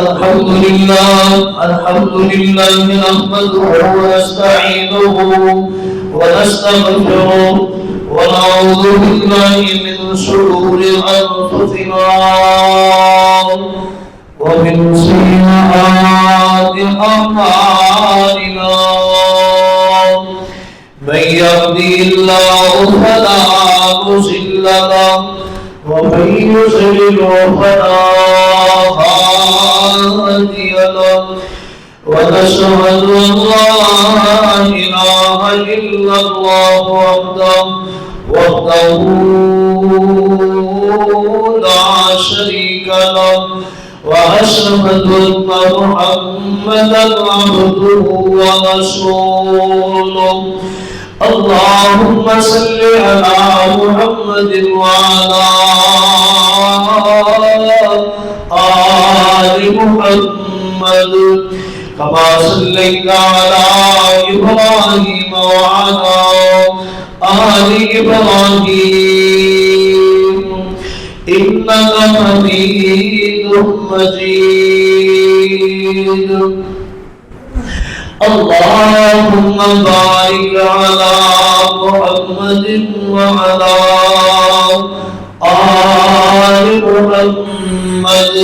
الحمد لله نحمده ونستعينه ونستغفره ونعوذ بالله من شرور أنفسنا ومن سيئات أعمالنا من يهده الله فلا مضل له ومن يضلل فلا هادي له ونشهد أن لا إله إلا الله وحده لا شريك له وأشهد أن محمدا عبده ورسوله اللهم صل على محمد وعلى آل محمد كما صليت على إبراهيم وعلى آل إبراهيم إنك حميد مجيد اللهم بارك على محمد وعلى آل محمد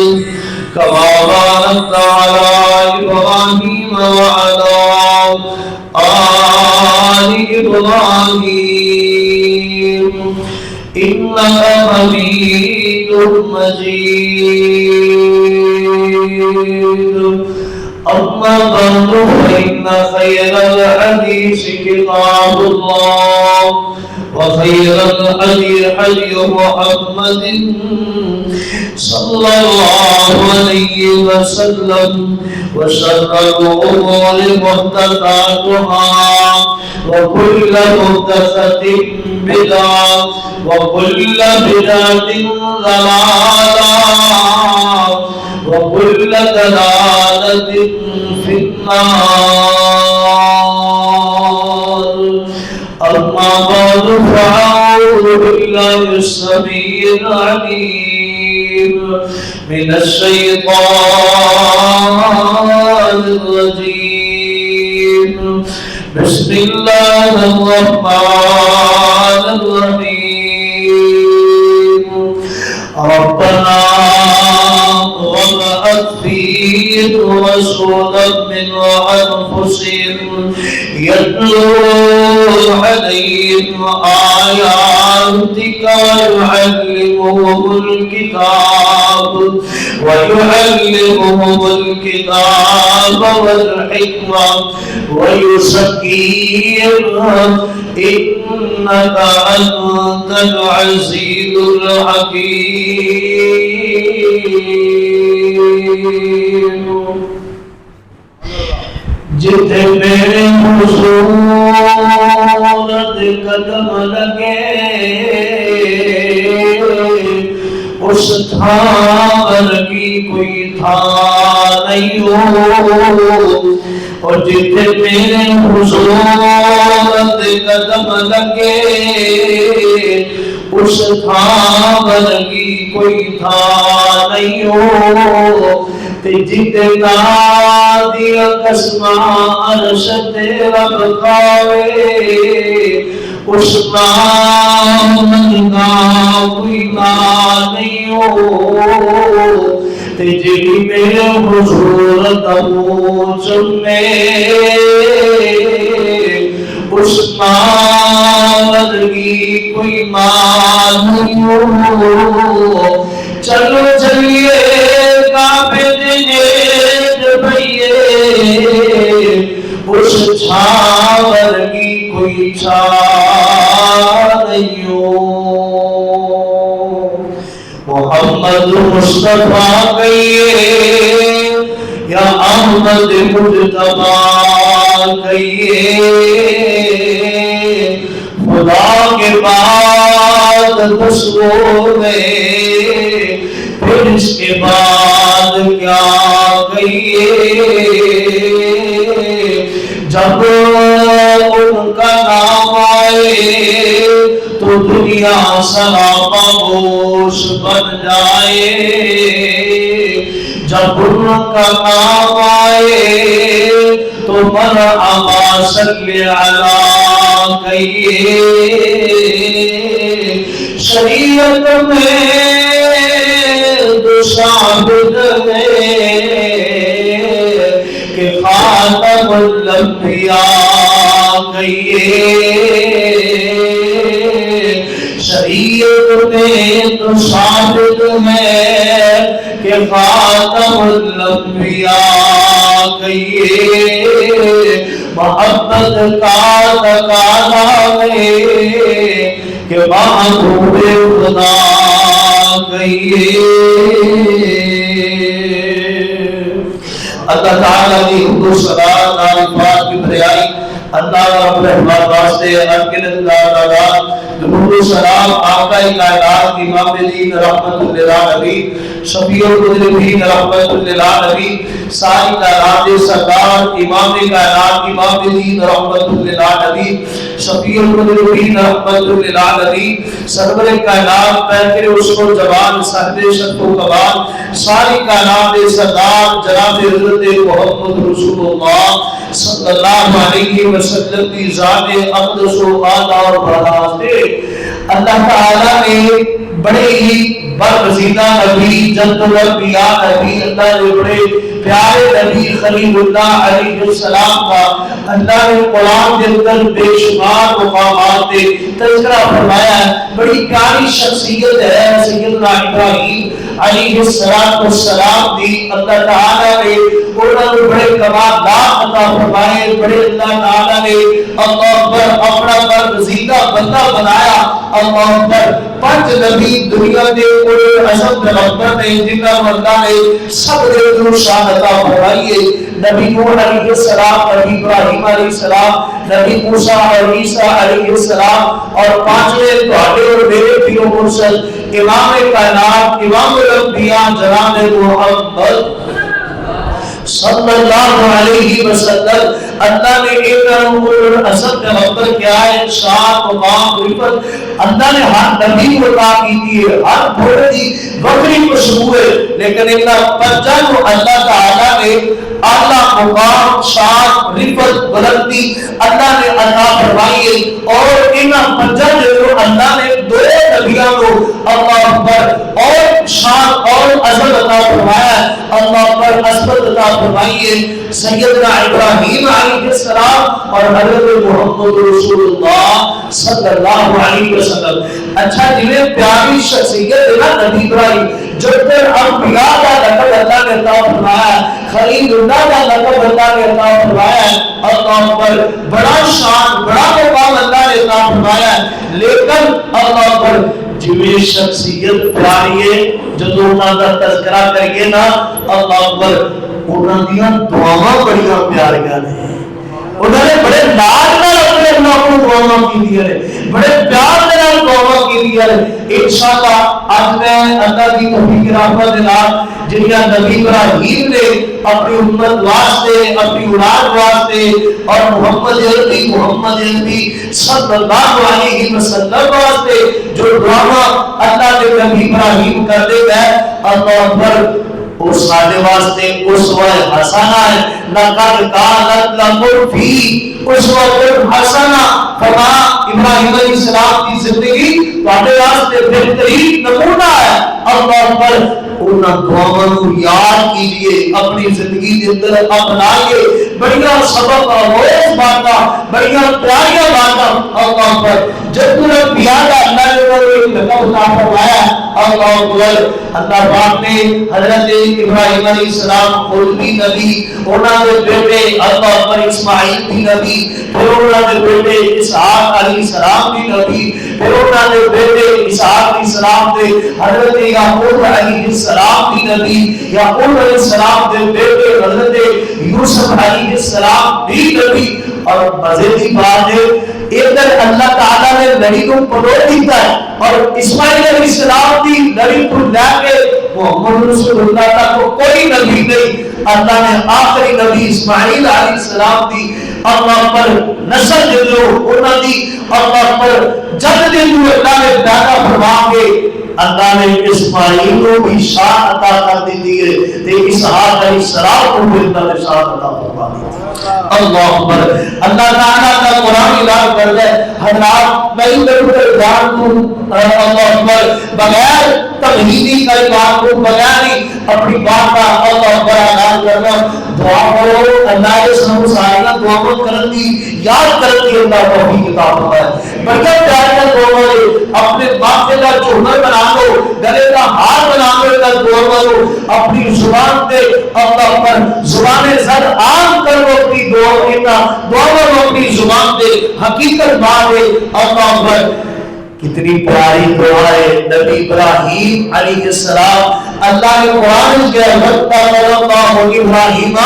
كما باركت على إبراهيم وعلى آل إبراهيم إنك حميد مجيد أما بعد فإن خير الحديث كتاب الله وخير الهدي هدي محمد صلى الله عليه وسلم وشر الأمور محدثاتها وكل محدثة بدعة وكل بدعة ضلالة وكل ضلالة في النار أما بعد فأعوذ بالله السميع العليم من الشيطان الرجيم بسم الله الرحمن الرحيم ربنا وابعث فيهم رسولا من أنفسهم يتلو عليهم آياتك ويعلمهم الكتاب والحكمة ويزكيهم إنك أنت العزيز الحكيم جتنے میرے حضورت قدم لگے اس تھان کی کوئی تھان نہیں ہو اور جتنے میرے حضورت قدم لگے اس تھان کی کوئی تھان نہیں ہو جتنا دیا قسمہ عرش تیرا بقاوے اس نام کا کوئی نام نہیں ہو تجھے میرے حضور تموچ میں اس نام کی کوئی نام نہیں ہو چلو چلیے کعبے اس چھاور کی کوئی چھاو نہیں ہو محمد مصطفیٰ کہیے یا احمد مجتبیٰ کہیے خدا کے بعد دوسروں میں پھر اس کے بعد کیا کہیے جب ان کا نام آئے تو دنیا سراپا گوش بن جائے جب ان کا نام آئے تو مرحبا صلی علی کہیے. شریعت میں دو شاہد ہیں کہ خاتم الانبیاء کہیے. شریعت میں تو شاہد ہے کہ خاتم الانبیاء کہیے. محبت کا تقاضا ہے کہ محبوب خدا کہیے. اللہ تعالیٰ کی حضور صلاة تعالیٰ کی بریائی اللہ رب الرحمن واسطے انکلت اللہ درود سلام آقا کائنات امام دین رحمت للعالمین شفیع المذنبین رحمت للعالمین ساری کائنات سردار امام کائنات امام دین رحمت للعالمین شفیع المذنبین رحمت للعالمین سرور کائنات پیکر اس کو جوان صاحب شرف و کمال ساری کائنات سردار جناب حضرت محمد رسول اللہ صلی اللہ علیہ وسلم کی ذات اقدس و اعلیٰ اور برحاس سے اللہ تعالیٰ نے بڑے ہی برگزیدہ نبی جد الانبیاء نبی اللہ نے بڑے پیارے نبی خلیل اللہ علیہ السلام کا اللہ نے قرآن کے اندر بے شمار مقامات سے تذکرہ فرمایا ہے. بڑی پیاری شخصیت ہے سیدنا ابراہیم علیہ السلام دی. اللہ تعالیٰ نے انہوں نے بڑے کمالات عطا فرمائے. بڑے اللہ تعالیٰ نے اللہ پر اپنا برگزیدہ بندہ بنایا. اللہ پر 5 نبی دنیا کے اولو عزم پیغمبر نے جنہاں اللہ نے سب نے شان عطا فرمائی ہے. نبی نوح علیہ السلام، نبی ابراہیم علیہ السلام، نبی موسیٰ اور عیسیٰ علیہ السلام اور 5ویں دعاتے اور میرے پیرو مرسل امام کائنات امام الانبیاء جناب محمد صلی اللہ علیہ وسلم. اللہ نے ایک اصل پیغمبر کیا ہے شان مقام رفت اللہ نے ہر نبی کو عطا کی ہے. ہر بھوڑے کی بکری خوشبو ہے لیکن اللہ پنجہ کو اللہ تعالیٰ نے اعلیٰ مقام شان رفت بلندی اللہ نے عطا فرمائی ہے. اور ان پنجہ جو اللہ نے 2 نبیوں کو اللہ پر اور شان اور عظمت عطا فرمایا ہے. اللہ پر عظمت عطا فرمائی ہے. سیدنا ابراہیم علیہ السلام اور حضرت محمد رسول اللہ صلی اللہ علیہ وسلم. اچھا جنہیں پیاری شخصیت ہے نا نبی ابراہیم جو پر انبیاء کا لقب اللہ نے عطا فرمایا ہے. خلیل اللہ کا لقب اللہ نے عطا فرمایا ہے. اللہ پر بڑا شان بڑا مقام اللہ نے عطا فرمایا ہے. لیکن اللہ پر جویں شخصیت پیاری ہے جدو انہاں دا تذکرہ کریے نا اللہ پر انہاں دیاں دعاواں بڑیاں پیاریاں نے. انہوں نے بڑے لاڈ نال اپنے اللہ کو دعاواں کیتیاں نے بڑے پیار دے نال دعاواں کیتیاں نے. انشاءاللہ اج میں اللہ دی توفیق رحمت دے نال جنہاں نبی ابراہیم نے اپنی امت واسطے اپنی اولاد واسطے اور محمد عربی صلی اللہ علیہ وسلم واسطے جو دعاواں اللہ کے نبی ابراہیم کرتے گئے اللہ پر وہ سارے واسطے اسوہ حسنہ ہے. لقد کانت لکم فی اسوۃ حسنہ. فرما ابراہیم علیہ السلام کی زندگی تواڈے واسطے بہترین نمونہ ہے. اللہ پر انہاں دعاواں کو یاد کیجئے اپنی زندگی کے اندر اپنائیے. بڑیاں سبق آموز باتاں بڑیاں پیاریاں باتاں اللہ پر جب الانبیاء کا اللہ نے ایک لقب عطا فرمایا. اللہ اکبر. اللہ پاک نے حضرت ابراہیم علیہ السلام خود بھی نبی انہاں دے بیٹے اللہ پر اسماعیل بھی نبی پھر انہاں دے بیٹے اسحاق علیہ السلام بھی نبی پھر انہاں دے بیٹے اسحاق علیہ السلام دے حضرت یعقوب علیہ السلام بھی نبی یعقوب علیہ السلام دے بیٹے حضرت یوسف علیہ السلام بھی نبی. اور مزے کی بات ہے ادھر اللہ تعالیٰ نے نبی کو پڑھو دیتا ہے اور اسماعیل علیہ السلام کی نبی کو لے کے محمد رسول اللہ تک کو کوئی نبی نہیں. اللہ نے آخری نبی اسماعیل علیہ السلام کی اللہ پر نسل دلو انہاں دی اللہ پر جد دلو اللہ نے پیدا فرما کے اللہ نے اسماعیل کو بھی شان عطا کر دی ہے تے اسحاق علیہ السلام کو بھی اللہ نے شان عطا فرما دی. اللہ اکبر. اللہ تعالیٰ کا قرآن اعلان کرتا ہے حضرات میں ادھر جان دوں اللہ اکبر بغیر توحیدی کلمات کو بغیر اپنی بات کا اللہ اکبر اعلان کرنا دعا کرو اللہ کے سامنے سائنا دعا کرن دی یاد کرن دی اللہ توفیق عطا فرمائے. بڑا پیارا دعا ہے اپنے باپ کا جوہر بنا لو گلے کا ہار بنا لو کا دعا کرو اپنی زبان پہ اللہ پر زبان زد عام کرو اپنی دعا کرنا دعا کرو اپنی زبان پہ حقیقت بات ہے اللہ پر. کتنی پیاری دعا ہے نبی ابراہیم علیہ السلام اللہ نے قرآن کے وقت اللہ ابراہیم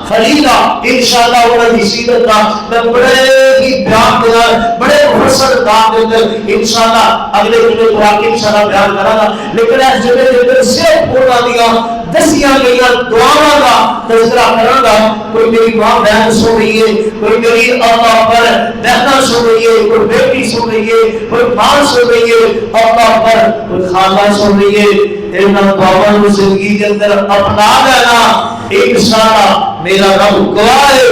خلیلہ انشاءاللہ انہوں کی سیرت کا میں بڑے ہی بیان دینا بڑے مفصل کام دیتے انشاءاللہ اگلے دنوں قرآن کی انشاءاللہ بیان کرانا لیکن اس جگہ دیتے صرف پورا دیا دسیاں گئیاں دعاواں کا تذکرہ کرنا گا. کوئی میری ماں بہن سو رہی ہے کوئی میری اللہ پر بہنا سو رہی ہے کوئی بیٹی سو رہی ہے کوئی ماں سو رہی ہے اللہ پر کوئی خالہ سو رہی ہے ان دعاواں کو زندگی کے اندر اپنا لینا انشاءاللہ میرا رب گواہ ہے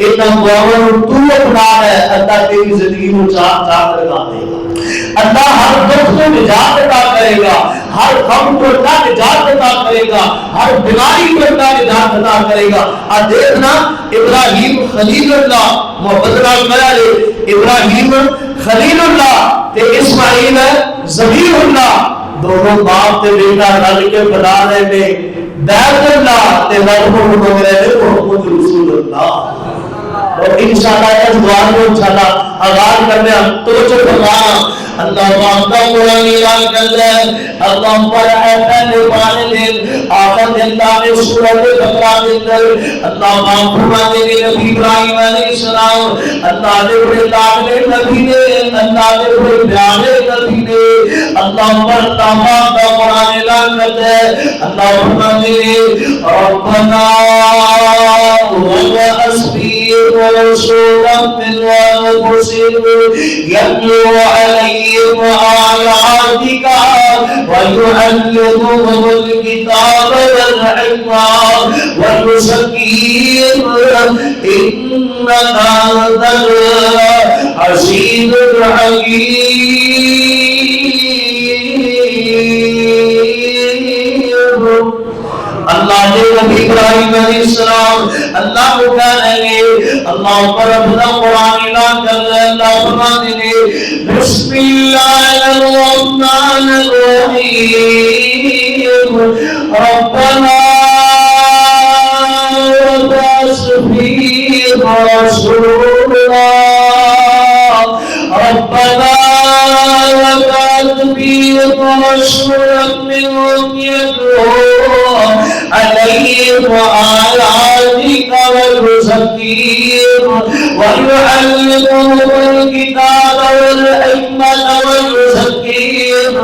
ان دعاواں کو تو اپنا ہے اللہ تیری زندگی کو چار چار لگا دے گا. اللہ ہر دکھ کو نجات عطا کرے گا ہر غم کو اللہ نجات عطا کرے گا ہر بیماری کو اللہ نجات عطا کرے گا. اور دیکھنا ابراہیم خلیل اللہ محبت نال کرا لے ابراہیم خلیل اللہ تے اسماعیل ذبیح اللہ دونوں باپ تے بیٹا رل کے بنا رہے نے بیت اللہ تے رب کو ہو رہے محمد رسول اللہ. اور انشاءاللہ اس دعا کو انشاءاللہ آغاز کرنے ہم توجہ فرمانا اللہ پاک کا قرآن اعلان کرتا ہے اللہ پر پہلے پانے دن آخر دن دانے سورت بقرہ دن اللہ پاک فرمانے دے نبی ابراہیم علیہ السلام اللہ نے بڑے لاغلے نبی نے اللہ نے بڑے پیارے نبی نے اللہ پر تمام کا قرآن اعلان کرتا ہے اللہ فرمانے دے ربنا وَأَسْبِيرُ رَسُولًا مِّنْ وَأَنفُسِهِمْ يَتْلُو عَلَيْهِمْ آيَاتِكَ وَيُعَلِّمُهُمُ الْكِتَابَ وَالْحِكْمَةَ وَيُزَكِّيهِمْ إِنَّكَ أَنتَ الْعَزِيزُ الْحَكِيمُ. اللہ نے نبی ابراہیم علیہ السلام اللہ کو کہنے گے اللہ پر اپنا قرآن اعلان کر رہے اللہ فرماتے ہیں بسم اللہ الرحمن الرحیم ربنا وبعث فیہم رسولا ربنا وبعث فیہم رسولا منہم یتلو عليهم آياتك ويزكيهم ويعلمهم الكتاب والحكمة ويزكيهم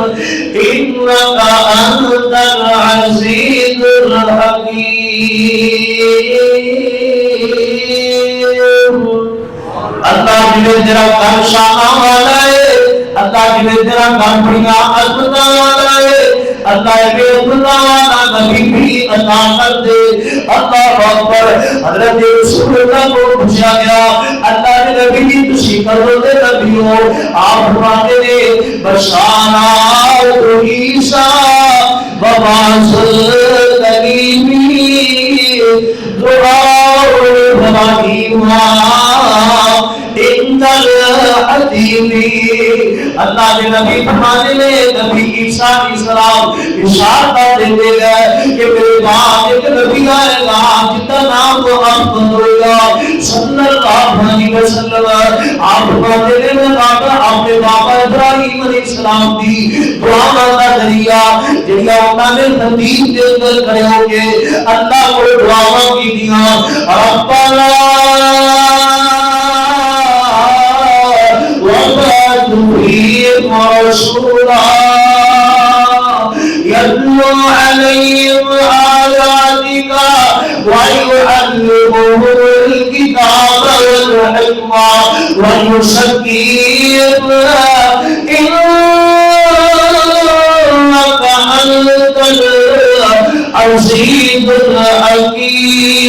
إنك أنت العزيز الحكيم. اللہ جنہیں تیرا کام شاہ والا ہے اللہ جنہیں تیرا کام بڑیاں عظمت والا ہے اللہ کے خدا والا نبی بھی عطا کر دے. اللہ اکبر. حضرت رسول اللہ کو پوچھا گیا اللہ کے نبی کی تشریف کرو دے نبی ہو آپ فرماتے ہیں بشارا عیسیٰ ببعث کلیمی دعا ابراہیم ان الحکیم. اللہ کے نبی فرماتے ہیں نبی عیسیٰ علیہ السلام اشارہ دیتے گئے کہ میرے بعد ایک نبی آئے گا جس کا نام وہ احمد ہوگا صلی اللہ علیہ وسلم. آپ فرماتے ہیں میں کہا اپنے بابا ابراہیم علیہ السلام کی دعا کا ذریعہ جڑا انہوں نے تدبیر کے اندر کھڑے ہو کے اللہ کو دعاواں کی دیا ربنا فيهم رسولا يتلو عليهم آياتك ويعلمهم الكتاب والحكمة ويزكيهم إنك أنت العزيز الحكيم.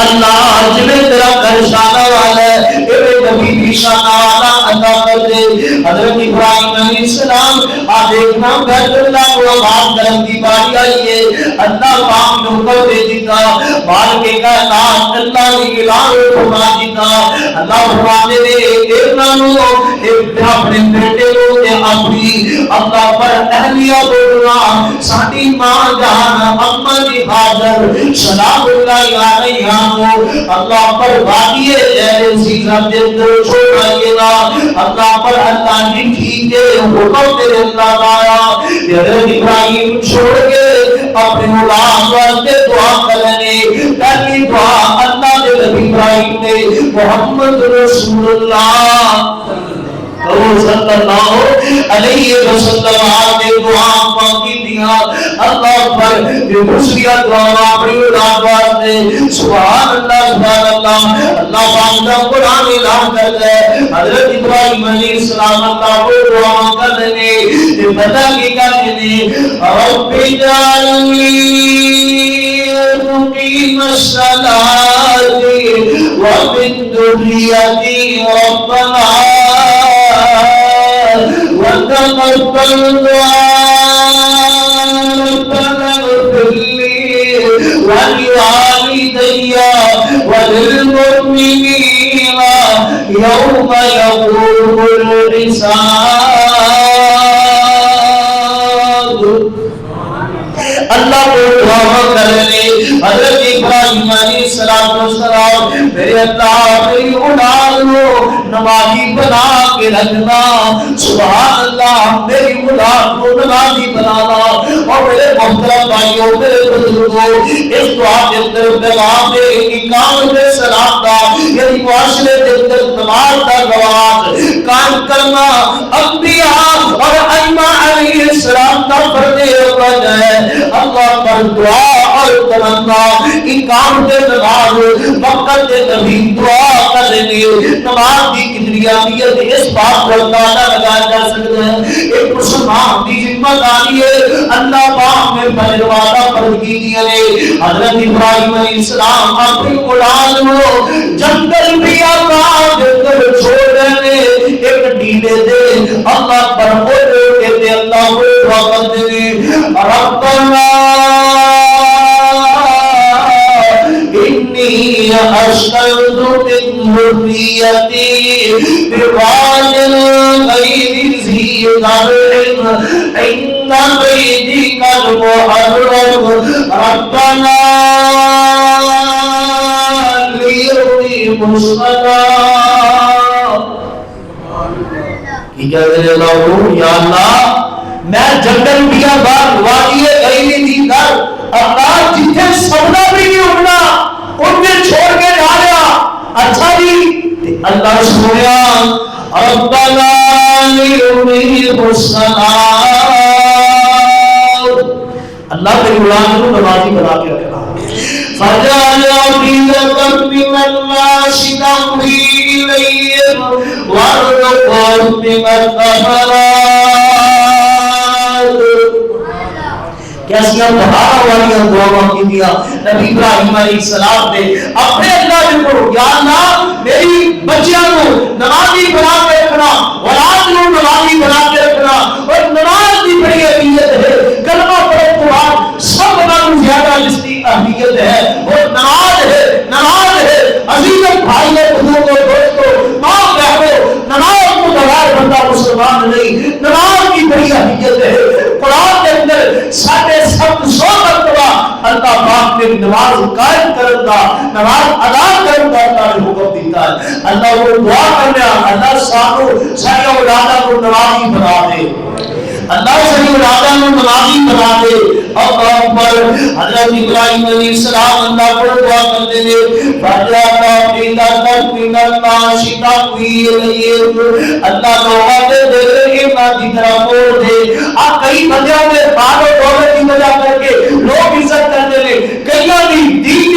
اللہ جنہیں تیرا گھر شانہ والا ہے اے نبی بھی شانہ والا عطا کر دے. حضرت ابراہیم علیہ السلام آپ دیکھنا بیت اللہ کو آباد کرنے کی باری آئی ہے. اللہ پاک نے حکم دے دیتا مالک کائنات اللہ نے اعلان فرما دیتا. اللہ فرماتے نے ایک نامو ایک اپنے بیٹے کو تے اپنی اللہ پر اہلیہ بولنا ساڈی ماں جان اما دی حاضر سلام اللہ علیہا اللہ پر وادی عزیزہ دے چھوڑائیے گا. اللہ پر اللہ نے ٹھیک ہے حکم تیرے اللہ آیا. حضرت ابراہیم چھوڑ کے اپنے اولاد واسطے دعا کرنے پہلی دعا اللہ کے نبی ابراہیم نے محمد رسول اللہ صلی اللہ علیہ وسلم نے دعا مانگی دیا. اللہ پر دوسری دعا اپنی اولاد واسطے سبحان اللہ سبحان اللہ. اللہ پاک کا قرآن اعلان کرتا ہے حضرت ابراہیم علیہ السلام اللہ کو دعا کرنے بتا کے کہنے رب اجعلنی مقیم الصلاۃ ومن ذریتی ربنا وتقبل دعاء ربنا اغفر لي ولوالدي وللمؤمنين يوم يقوم الحساب. اللہ کو دعا کرنے حضرت ابراہیم علیہ السلام میرے اللہ میری اولاد کو نمازی بنا کے رکھنا. سبحان اللہ میری اولاد کو نمازی بنانا. اور میرے محترم بھائیوں میرے بزرگوں اس دعا کے اندر پیغام ہے اقامت میں سلام کا یعنی معاشرے کے اندر نماز کا رواج قائم کرنا انبیاء اور ائمہ علیہ السلام کا فرض عین ہے. اللہ پر دعا اور تمنا اقامت نماز وقت نبی دعا کرنے نماز کی کتنی اہمیت اس بات پر اندازہ لگایا جا سکتا ہے. ایک مسلمان کی ذمہ داری ہے اللہ پاک نے فرمایا فرض کی ہے. حضرت ابراہیم علیہ السلام اپنی اولاد کو جنگل بھی آباد کر چھوڑ رہے ایک ڈیلے دے اللہ پر بولے کہتے اللہ کو دعا کرتے ربنا انی اشهد من ذریتی بواد غیر ذی زرع عند بیتک المحرم ربنا لیقیموا الصلاۃ. کہ کہتے اللہ یا اللہ میں جنگل بیابان وادی غیر ذی زرع اللہ جتنے سونا بھی نہیں اٹھنا ان میں چھوڑ کے ڈالیا. اچھا جی اللہ سنیا ربنا لیقیموا الصلاۃ. اللہ کے اولاد کو نمازی بنا کے رکھنا. فجعل أفئدة من الناس تهوي إليهم وارزقهم من الثمرات. کیسیا بہار والی دعا کی دیا نبی ابراہیم علیہ السلام نے اپنے اللہ کو یا اللہ میری بچیاں کو نمازی بنا کے رکھنا اولاد کو نمازی بنا کے رکھنا. اور نماز کی بڑی اہمیت ہے. کلمہ پڑھو تو آپ سب نالوں زیادہ اس کی اہمیت ہے. اور نماز ہے عزیز بھائی بزرگوں دوستوں ماں بہنوں نماز کو بغیر بندہ مسلمان نہیں. نماز کی بڑی اہمیت ہے. قرآن کے اندر 700 مرتبہ اللہ پاک نے نماز قائم کرنے کا نماز ادا کرنے کا اللہ نے حکم دیتا ہے. اللہ کو دعا کرنا اللہ سانو ساری اولادہ کو نمازی بنا دے. اللہ ساری اولادہ کو نمازی بنا دے. اللہ اکبر. حضرت ابراہیم علیہ السلام اللہ کو دعا کرتے تھے اللہ دعا دے ایمان کی طرح موڑ دے. آپ کئی بندیوں میں بال و دولت کی وجہ کر کے لوگ عزت کرتے ہیں کئیوں کی دین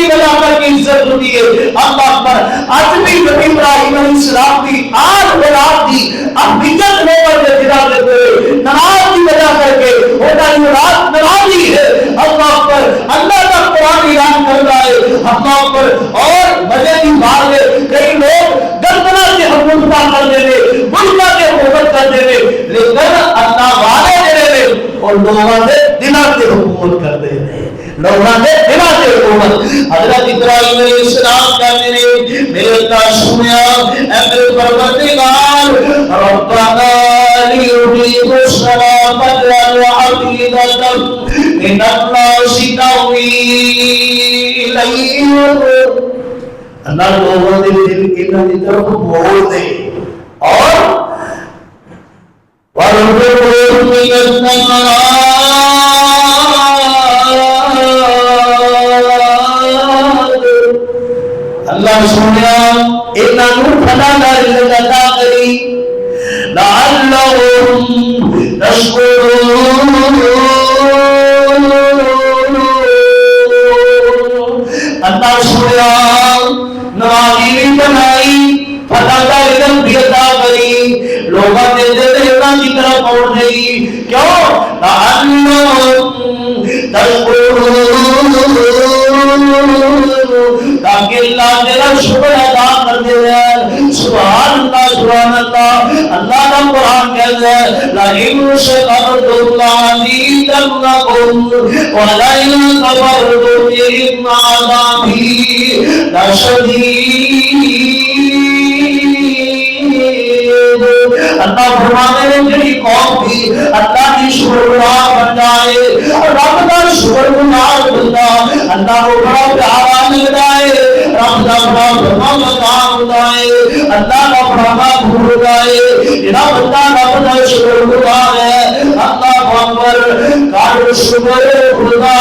لیے اللہ اکبر اج بھی نبی ابراہیم علیہ السلام کی آج اولاد دی ابیت نوبت دے دلا دے ہوئے نماز کی وجہ کر کے ہوتا اولاد نمازی ہے اللہ اکبر اللہ کا قرآن اعلان کر رہا ہے اللہ اکبر اور مزے کی بات ہے کئی لوگ گردنا سے حکومت کر دے رہے ملکہ کے حکومت کر دے رہے لیکن اللہ والے دے رہے اور لوگوں سے دلوں سے حکومت کر دے رہے لوگوں سے دلوں سے حکومت حضرت ابراہیم علیہ السلام کہتے ہیں میرے اللہ سنیا اے میرے پروردگار ربنا لیقیموا الصلاۃ فاجعل افئدة من الناس تهوی الیہم اللہ لوگوں کے دل انہاں دی طرف موڑ دے اور وَارْزُقْهُم مِّنَ الثَّمَرَاتِ اللہ سنیا انہاں نوں پھلا دا رزق عطا کری لعلہم یشکرون اللہ سنیا نمازی بھی بنائی پھلا دا رزق بھی عطا کری لوگوں نے دل انہاں کی طرف موڑ دی کیوں لعلہم تشکرون تاکہ اللہ تیرا شکر ادا کر دے سبحان اللہ اللہ کا قرآن کہتا ہے لئن شکرتم لأزیدنکم ولئن کفرتم ان عذابی لشدید اللہ فرمانے میں جڑی قوم بھی اللہ کی شکر گزار بن جائے اور رب کا شکر گزار بندہ اللہ کو بڑا پیارا لگتا ہے رب کا بڑا فرمان ہوتا ہے اللہ کا بڑا بھول ہے جنا بندہ رب کا شکر گزار ہے اللہ اکبر کار شکر خدا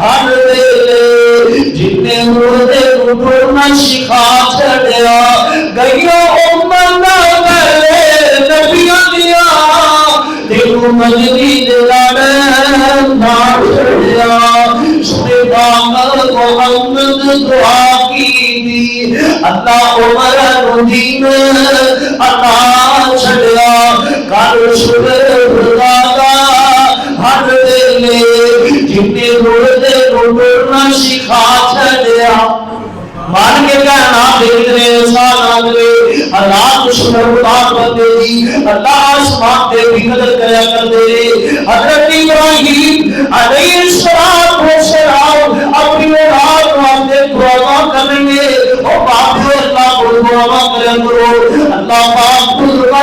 ہر ویلے جتنے مردے اٹھنا سکھا چھڑیا گئیوں مجدی دلالے نار چھڑیا سنے دامت محمد دعا کی دی اللہ عمر ندیم عطا چھڑیا کار شکر خدا ہر ویلے جتنے روڑے روڑنا سکھا چھڑیا مان کے کہنا دیکھنے انسان آگے اللہ کو شکر خدا بندے دی اللہ آسمان دے بھی قدر کریا کر دے حضرت ابراہیم علیہ السلام اپنی اولاد واسطے دعا کریں گے اور باپ اللہ کو دعا کریں کرو اللہ پاک کو دعا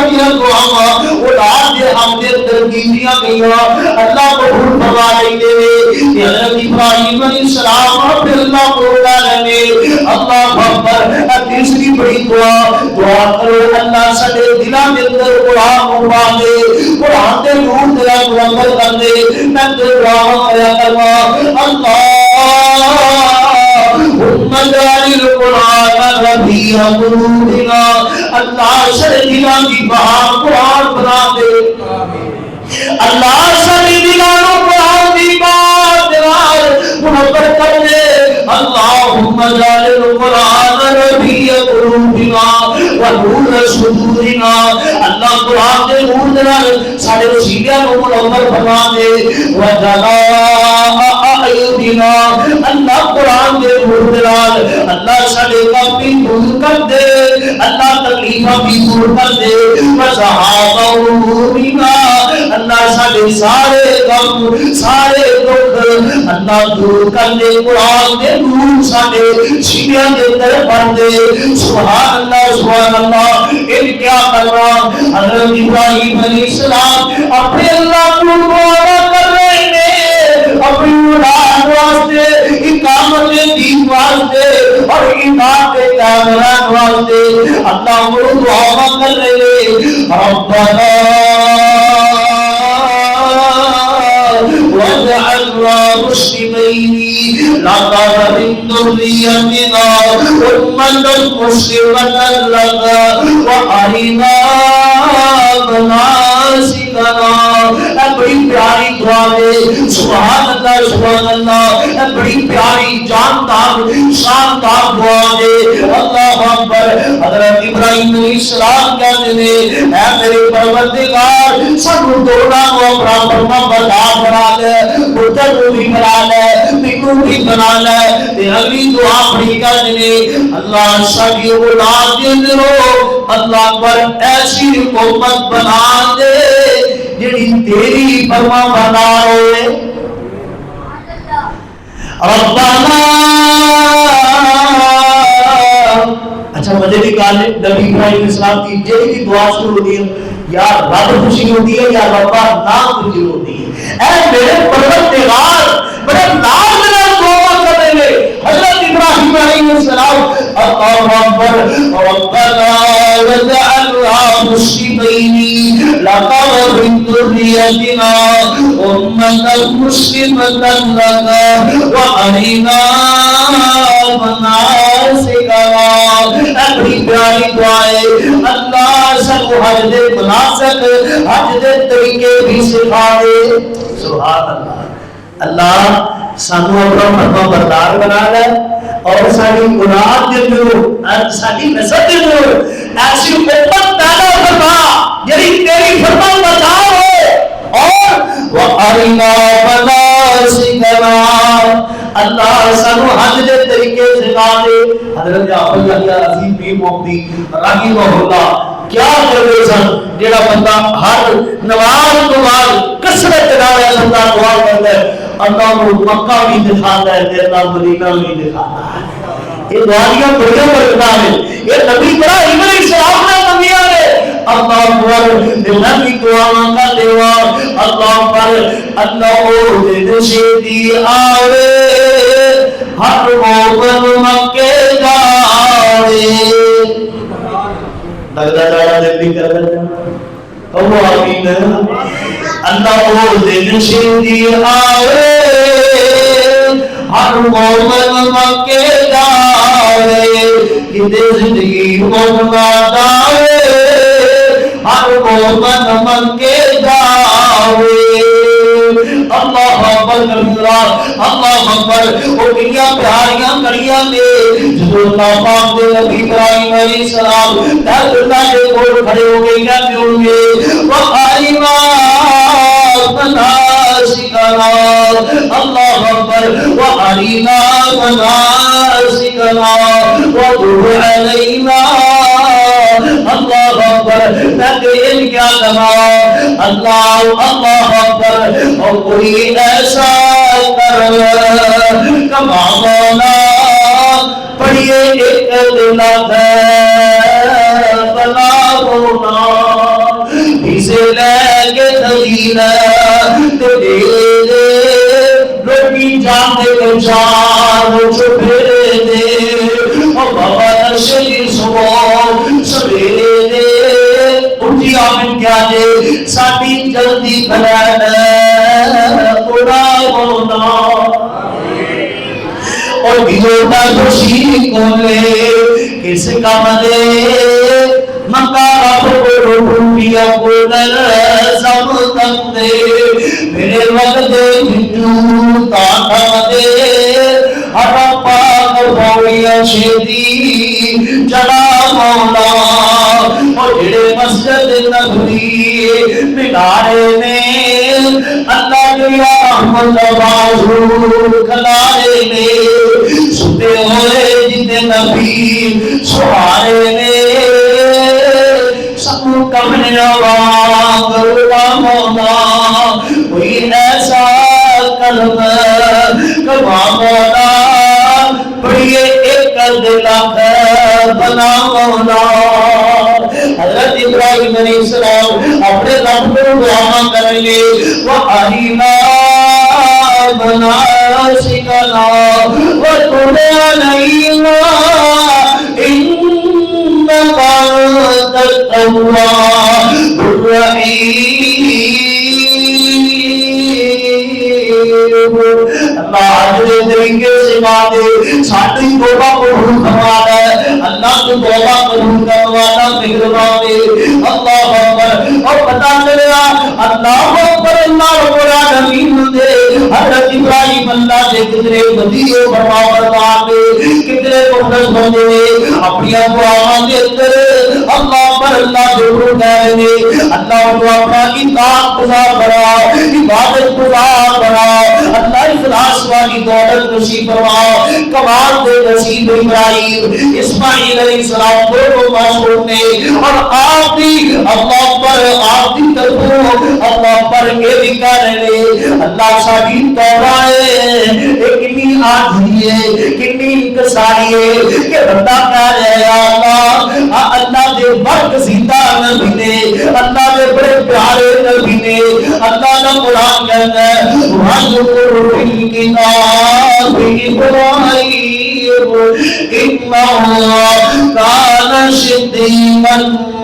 اولاد دے ہم دے تربیتیاں گئیاں اللہ کو بھول فرما دے کہ حضرت ابراہیم علیہ السلام اپنے اللہ کو رہنے اللہ اکبر تیسری بڑی دعا کرو اللہ سڈے دلاں دے اندر قرآن اٹھا دے قرآن دے نور تیرا مکمل کر دے میں دعا کریا کروا اللہم اجعل القرآن ربیع قلوبنا اللہ سڈے دلاں دی بہار قرآن بنا دے اللہ سڈے دلاں نوں قرآن دی بات محبت کر دے اللہم اجعل القرآن ربیع قلوبنا ونور صدورنا اللہ قرآن دے نور دے سارے وسیلیاں نوں منور فرما دے وجلاء اعیدنا اللہ قرآن دے نور دے اللہ سارے غم بھی دور کر دے اللہ تکلیفاں بھی دور کر دے وذہاب امورنا اللہ سارے سارے غم سارے دکھ اللہ دور کر دے قرآن دے نور سارے سینیاں دے اندر بن دے سبحان اللہ ان کیا کرنا حضرت ابراہیم علیہ السلام اپنے اللہ کو دعا کر رہے ہیں اپنی اولاد واسطے اقامت دین واسطے اور امام کے کامران واسطے اللہ کو دعا کر رہے ہیں ربنا واجعلنا مسلمين لك ومن ذريتنا أمة مسلمة لك وأرنا مناسكنا بڑی پیاری دعا ہے، سبحان اللہ سبحان اللہ، بڑی پیاری جاندار شاندار دعا ہے۔ اللہ اکبر۔ حضرت ابراہیم علیہ السلام کہتے ہیں اے میرے پروردگار سانو دونوں کو اپنا فرما بردار بنا لے، پتر کو بھی بنا لے، مینوں بھی بنا لے۔ تے اگلی دعا پڑھی کہتے ہیں اللہ ساری اولاد دے اندروں اللہ اکبر ایسی حکومت بنا دے جڑی تیری فرما بردار ہوئے۔ ربنا اچھا مجھے بھی کہا ہے نبی ابراہیم السلام کی جیڑی بھی دعا شروع ہوتی ہے یا رب خوشی ہوتی ہے یا ربا نام خوشی ہوتی ہے۔ اے میرے پروردگار بڑے نام میں دعا کرنے میں حضرت ابراہیم علیہ السلام اللہ اکبر ربنا وجعلنا مسلمین لك ومن ذريتنا أمة مسلمة لك وأرنا مناسکنا۔ بڑی پیاری دعائے اللہ سب حج دے مناسک حج دے طریقے بھی سکھا دے۔ سبحان اللہ۔ اللہ سانو اپنا فرما بردار بنا لے اور ساری اولاد دے اندر ساری نسل دے اندر ایسی امت پیدا فرما جڑی تیری فرما بردار ہو اور وَأَرِنَا مَنَاسِكَنَا۔ اللہ سانو حج دے طریقے سکھا دے۔ حضرت جعفر یحییٰ عظیم پیر مفتی رحمہ اللہ کیا کرتے سن، جڑا بندہ ہر نماز تو بعد کثرت نال بندہ دعا کرتا ہے اللہ کو مکہ بھی دکھاتا ہے تے اللہ مدینہ بھی دکھاتا ہے۔ یہ دعائیاں بڑی برکتاں ہیں، یہ نبی ابراہیم علیہ السلام نے منگیا ہے۔ اللہ اکبر نبی دعا کا دیوا اللہ پر اللہ او دے شیدی آوے ہر مومن مکے جاوے۔ لگتا جانا جلدی کر دینا او آمین۔ اللہ او دے شیدی آوے ہر مومن مکے جاوے، کتے زندگی مومنہ جاوے ہر مومن مکے جاوے۔ اللہ اکبر اللہ اکبر۔ او کتنی پیاریاں کڑیاں نے جو اللہ پاک دے نبی ابراہیم علیہ السلام اللہ کے کول کھڑے ہو گئے کہتے ہوں گے وَأَرِنَا مَنَاسِكَنَا۔ اللہ اکبر وَأَرِنَا مَنَاسِكَنَا وَتُبْ عَلَيْنَا۔ اللہ اکبر میں ان کیا کہا اللہ اللہ اکبر اور کوئی ایسا کر کما مولا پڑھیے ایک دل بلا ہونا اسے لے کے دلیل دے روٹی جان دے جان چھپے دے اور بابا نشری صبح سویرے دے اٹھی آمین کیا دے ساتھی جلدی بلائن پورا ہونا اور بیجوٹا خوشی کو لے کس کام دے مکارا کو روٹیا کو لرزم تک دے میرے وقت دے بھنجو تاکہ دے ہر پاک بھوڑیا شیدی جلا مولا اور جڑے مسجد نبوی مینارے میں اللہ کے احمد بازو کھلارے میں ستے ہوئے جتے نبی سوارے میں سب کمن آواز اللہ مولا کوئی ایسا قلب کما مولا پڑھئے ایک دلک بنا مولا۔ حضرت ابراہیم علیہ السلام اپنے رب کو دعا کریں گے وَأَرِنَا مَنَاسِكَنَا وَتُبْ عَلَيْنَا إِنَّكَ أَنتَ التَّوَّابُ الرَّحِيمُ۔ اللہ آج طریقے سے باتیں ساتھی توبہ قبول کروانا ہے اللہ تو توبہ قبول کروانا مہربان ہے۔ اللہ اکبر اور پتہ چلا اللہ اکبر اللہ حضرت ابراہیم اللہ دے کتنے ودیع فرما بردار نے کتنے مخلص بندے نے اپنی دعاواں دے اندر اللہ پر اللہ دے اوپر کہہ نے اللہ کو اپنا اطاعت گزار بنا عبادت گزار بنا اللہ اخلاص والی دولت نصیب فرما کمال دے نصیب ابراہیم اسماعیل علیہ السلام دونوں معصوم نے اور آپ بھی اللہ پر آپ کی طرف اللہ پر یہ بھی کہہ رہے اللہ ساری توبائے کنی آدھی ہے کنی انکساری ہے کہ بندہ کہہ رہے اللہ اللہ دے برگزیدہ نبی نے اللہ دے بڑے پیارے نبی نے اللہ کا قرآن کہتا ہے وَذْكُرْ فِي الْكِتَابِ إِبْرَاهِيمَ إِنَّهُ كَانَ صِدِّيقًا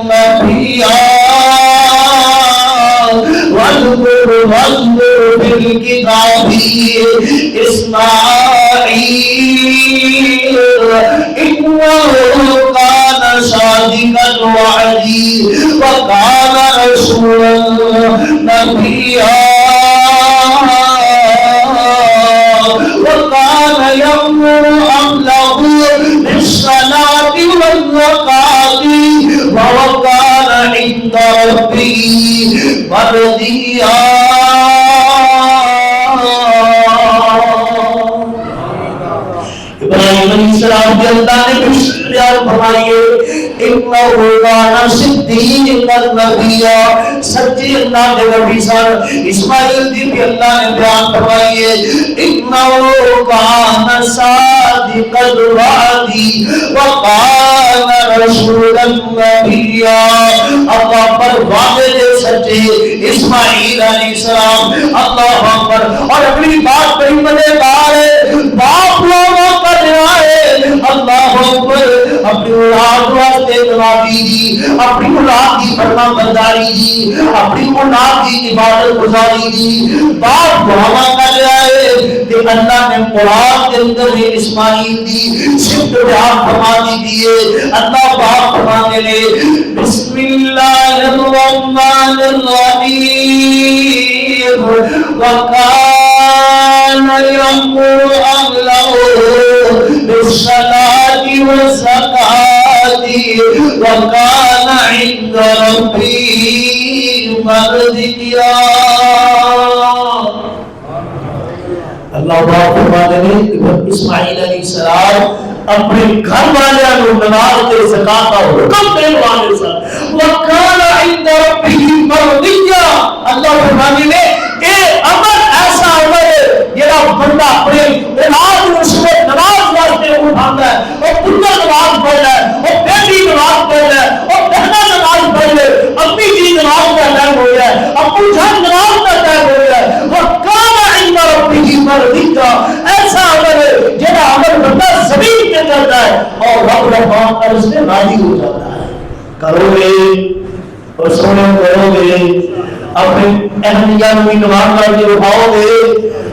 نَبِيًّا وَاذْكُرْ فِي الْكِتَابِ إِسْمَاعِيلَ إِنَّهُ كَانَ صَادِقَ الْوَعْدِ وَكَانَ رَسُولًا نَبِيًّا وَكَانَ يَأْمُرُ أَهْلَهُ بِالصَّلَاةِ وَالزَّكَاةِ وَكَانَ عِندَ رَبِّهِ مَرْضِيًّا ابراہیم علیہ السلام کے اللہ نے بشریات فرمائیے انہو کان صدیقا نبیا سچے اللہ کے نبی سن اسماعیل دی بھی اللہ نے بیان فرمائیے انہو کان صادق الوعد وقان رسولا نبیا اللہ پر وعدے دے سچے اسماعیل علیہ السلام اللہ اکبر اور اپنی بات بڑی مزیدار ہے باپ لوگوں کر رہا ہے اللہ اکبر اپنی اولاد واسطے نوازی دی اپنی اولاد کی فرما برداری دی اپنی اولاد کی عبادت گزاری دی باپ دعا کر رہا ہے کہ اللہ نے قرآن کے اندر اسماعیل دی صفت بیان فرما دی ہے اللہ باپ فرمانے لے بسم اللہ الرحمن الرحیم وَكَانَ يَأْمُرُ أَهْلَهُ بِالصَّلَاةِ وَالزَّكَاةِ وَكَانَ عِندَ رَبِّهِ مَرْضِيًّا اللہ باپ فرماتے ہیں اسماعیل علیہ السلام اپنے گھر والوں کو نماز کے زکات کا حکم دینے والے سن وَكَانَ عِندَ رَبِّهِ مَرْضِيًّا اللہ فرماتے ہیں اے عمل ایسا عمل ہے جڑا بندہ اپنے اولاد کو صبح نماز واسطے اٹھاتا ہے اور پتر نماز پڑھ رہا ہے اور بیٹی نماز پڑھ رہا ہے اور بہنا نماز پڑھ رہا ہے امی جی نماز کا ٹائم ہو رہا ہے ابو جان نماز کا ٹائم ہو رہا ہے وَكَانَ عِندَ رَبِّهِ مَرْضِيًّا ایسا عمل ہے جڑا عمل بندہ زمین پہ کرتا ہے اور رب رحمان پر اس سے راضی ہو جاتا ہے کرو گے اور سونے کرو گے اپنے اہلیہ بھی نماز پڑھ اٹھاؤ گے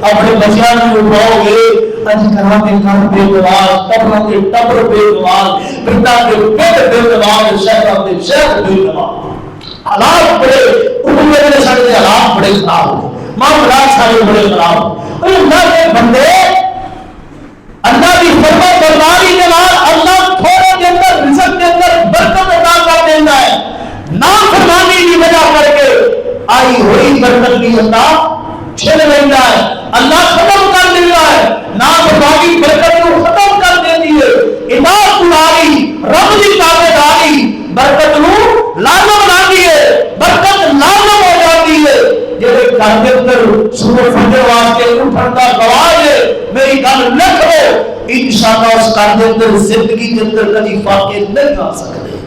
اپنے بچیاں بھی اٹھاؤ گے اج کہاں کے گھر بے نماز قبروں کے قبر بے نماز پنڈا کے پنڈ بے نماز شہر کے شہر بے نماز حالات بڑے انہوں نے سارے حالات بڑے خراب ہو معاملات سارے بڑے خراب ہو اللہ کے بندے اللہ کی فرما برداری کے بعد اللہ تھوڑے کے اندر رزق کے اندر برکت عطا کر دیتا ہے نافرمانی کی وجہ کر کے آئی ہوئی برکت بھی اللہ چھل لیتا ہے اللہ ختم کر دیتا ہے نافرمانی برکت کو ختم کر دیتی ہے اطاعت تمہاری رب کی تابعداری برکت کو لازم لاتی ہے برکت لازم ہو جاتی ہے جیسے گھر کے اندر صبح فجر واسطے اٹھن کا گواہ ہے میری گل لکھ لو انشاءاللہ اس گھر کے اندر زندگی کے اندر کبھی فاقے نہیں آ سکتے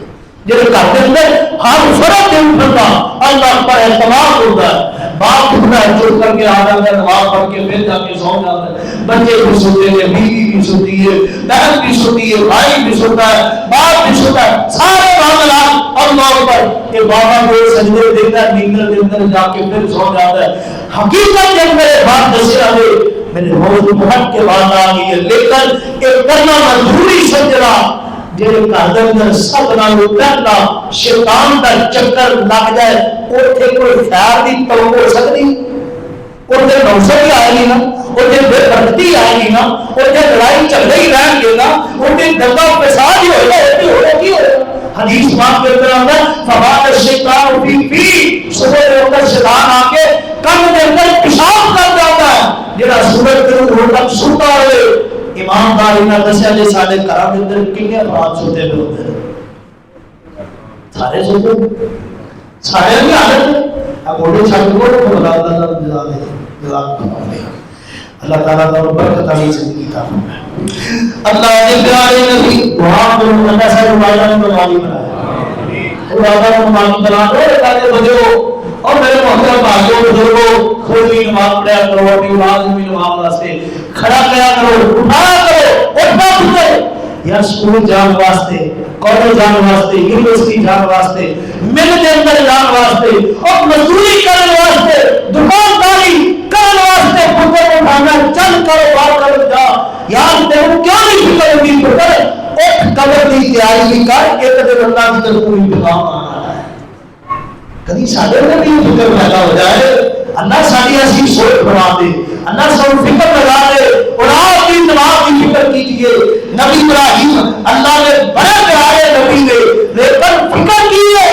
جیسے گھر کے اندر ہر فرق کے اٹھن کا اللہ پر اعتماد ہوتا ہے باپ اٹھنا ہے چل کر کے آ جاتا ہے نماز پڑھ کے پھر جا کے سو جاتا ہے بچے بھی سوتے ہیں بیوی بھی سوتی ہے بہن بھی سوتی ہے بھائی بھی سوتا ہے باپ بھی سوتا ہے سارے معاملات اللہ پر کہ بابا کو سجدے دیتا ہے نیندر کے اندر جا کے پھر سو جاتا ہے حقیقت جب میرے بات دسے آگے میرے روز محمد کے بعد آ گئی ہے لیکن ایک کرنا مجبوری سجدہ جیسے گھر اندر سب نالوں پہلا شیطان کا چکر لگ جائے اوتھے کوئی خیر دی تو ہو سکتی اوتھے نوسری آ آئے گی نا، اتنے بے برکتی آئے گی نا، اتنے لڑائی جھگڑے ہی رہن گے نا، اتنے دنگا فساد ہی ہوگا کی ہوگا۔ حدیث پاک کے اندر آتا ہے فبال الشیطان فی صبح کے وقت شیطان آ کے کم کے اندر پیشاب کر جاتا ہے، جڑا سورج کے اوپر تک سوتا ہوئے ایمانداری نہ دسیا جے سارے گھراں دے اندر کنے افراد سوتے پے ہوندے نے، سارے سوتے سارے بھی حالت اب بوڑھے چھڈ کو خدا اللہ جزا دے جزا دے اللہ تعالیٰ کا برکت والی زندگی عطا فرمائے۔ اللہ کے پیارے نبی دعا کو اللہ سے روایت میں والی بنایا، خدا کا مانی بنا دو کہتے بجو اور میرے محترم بھائیوں بزرگوں خود بھی نماز پڑھا کرو، اپنی اولاد بھی نماز واسطے کھڑا کیا کرو، اٹھایا کرو، اٹھنا پھر یا اسکول جان واسطے، کالج جان واسطے، یونیورسٹی جان واسطے، مل کے اندر جان واسطے اور مزدوری کرنے واسطے، دکانداری کرنے واسطے پتر اٹھانا چند کاروبار کر جا یار تیرے کیوں نہیں فکر ہوگی پتر اٹھ قبر کی تیاری بھی کر ایک دن اللہ کی طرف کوئی انتظام آنا ہے۔ کبھی سارے میں بھی فکر پیدا ہو جائے اللہ ساری ایسی سوچ بنا دے، اللہ سب فکر لگا دے اور آپ کی نماز کی فکر کیجئے۔ نبی ابراہیم اللہ نے بڑے پیارے نبی نے لیکن فکر کی ہے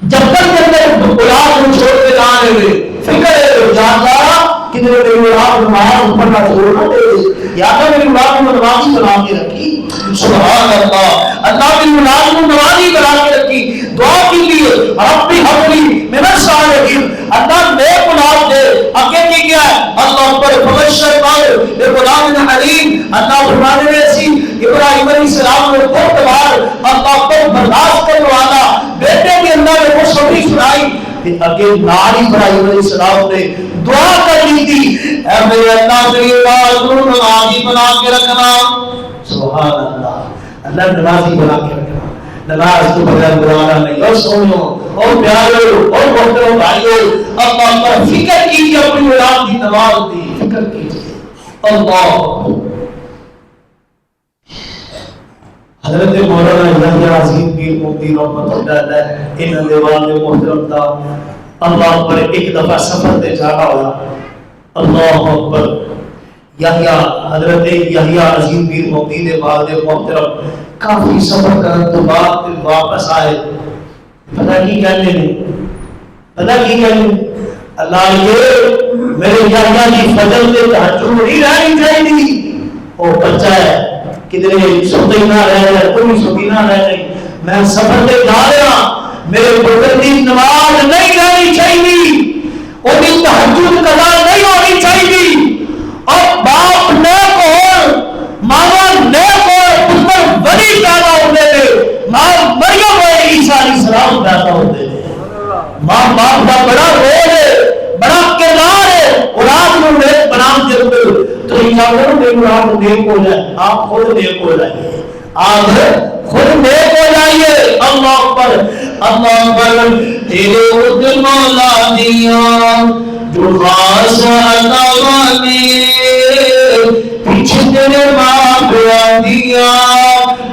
جب تک کے اندر اولاد کو چھوڑ کے جانے ہوئے فکر ہے جاندارا کہ میرے اولاد نماز پڑھنا چھوڑ نہ دے یا تو میری اولاد کو نمازی بنا کے رکھی، سبحان اللہ، اللہ میری اولاد کو نمازی بنا کے رکھی۔ دعا کی لیے ربی حبلی من الصالحین، اللہ نیک اولاد دے، آگے کی کیا ہے اللہ پر فبشر بے غلام حلیم، اللہ فرمانے میں ایسی ابراہیم علیہ السلام نے بہت بار اللہ کو برداشت کرنے والا بیٹے کے اندر نے خوشخبری سنائی کہ اگے ناری ابراہیم علیہ السلام نے دعا کر لی تھی اے میرے اللہ میری اولاد کو نمازی بنا کے رکھنا، سبحان اللہ، اللہ نمازی بنا کے رکھنا، نماز کو بغیر گزارا نہیں۔ اور سنو اور پیارو اور محترم بھائیو اللہ پر فکر کیجیے، اپنی اولاد کی نماز کی فکر کیجیے۔ اللہ حضرت مولانا یحییٰ عظیم پیر مفتی رحمۃ اللہ علیہ ان دیوان محترم تھا، اللہ پر ایک دفعہ سفر تے جانا ہوا، اللہ اکبر، یحییٰ حضرت یحییٰ عظیم پیر مفتی دے والد محترم کافی سفر کرنے تو بعد واپس آئے، پتہ کی کہنے نے، پتہ کی کہنے اللہ یہ میرے یحییٰ کی فضل تے تہجد نہیں رہنی چاہیے، وہ بچہ ہے کدھر سوتے ہی نہ رہ جائے، کوئی سوتی نہ رہ جائے، میں سفر تے جا رہا میرے پتر کی نماز نہیں رہنی چاہیے، وہ بھی تہجد قضا نہیں ہونی چاہیے، اور باپ نیک ہو ماما نیک ہو پتر ولی پیدا ہوتے تھے، ماں مریم علیہ عیسیٰ علیہ السلام پیدا ہوتے تھے، ماں باپ کا بڑا رول ہے، بڑا کردار ہے، اولاد کو نیک بنام کے اندر تو اجازت ہے میری اولاد نیک ہو جائے، آپ خود نیک ہو جائیے، آپ خود نیک ہو جائیے۔ اللہ اکبر، اللہ اکبر، تیرے خود مولا دیا جو خاص عطا نے پیچھے تیرے ماں پیا دیا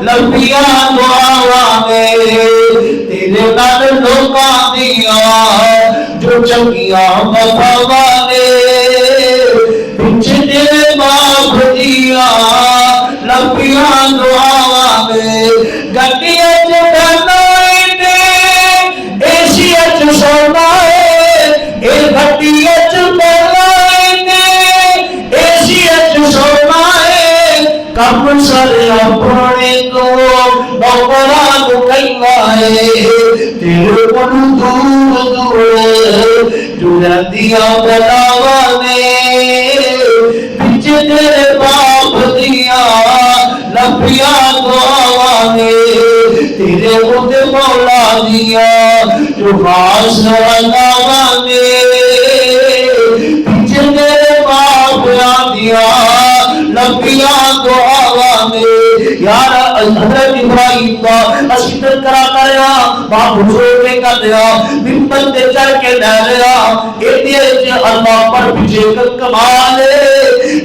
لبیا دعا میں تیرے نال لوکا دیا جو چنگیا مفاوا نے پیچھے تیرے ماں دیا لبیا دعا میں گڈیا چڑھنا ایسی اچ سونا ہے اے گڈیا چڑھنا ایسی اچ سونا ہے کم سر اپنے تو نوکران کہنا ہے تیرے کو دور دور جڑا دیا بلاوا نے پیچھے تیرے باپ دیا لبیا دعا نے تیرے خود مولا دیا جو خاص عطا نے پیچھے تیرے باپ دیا لبیا دعا میں یار حضرت ابراہیم کا اشتر کرا کریا باپ بزرگ نے کر دیا ممبر تے چڑھ کے لے لیا ایڈیے اللہ پر پیچھے کمال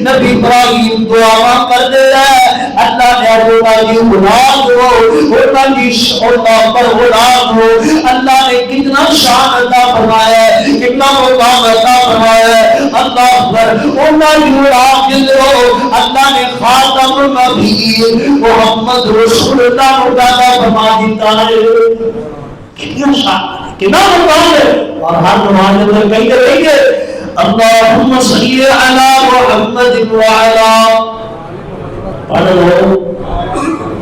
نبی ابراہیم دعا کر دے اللہ نے اولاد اولاد ہو اللہ پر اولاد ہو اللہ نے کتنا شان عطا فرمایا ہے کتنا مقام عطا فرمایا ہے اللہ اکبر انہاں جوڑا جلو اللہ نے خاتم النبیین محمد رسول اللہ مدعا فرما دیتا ہے. کتنا شان کتنا مقام ہے. اور ہر نماز میں کہتے رہیں گے اللہم صلی علی محمد وعلی پڑھ لو.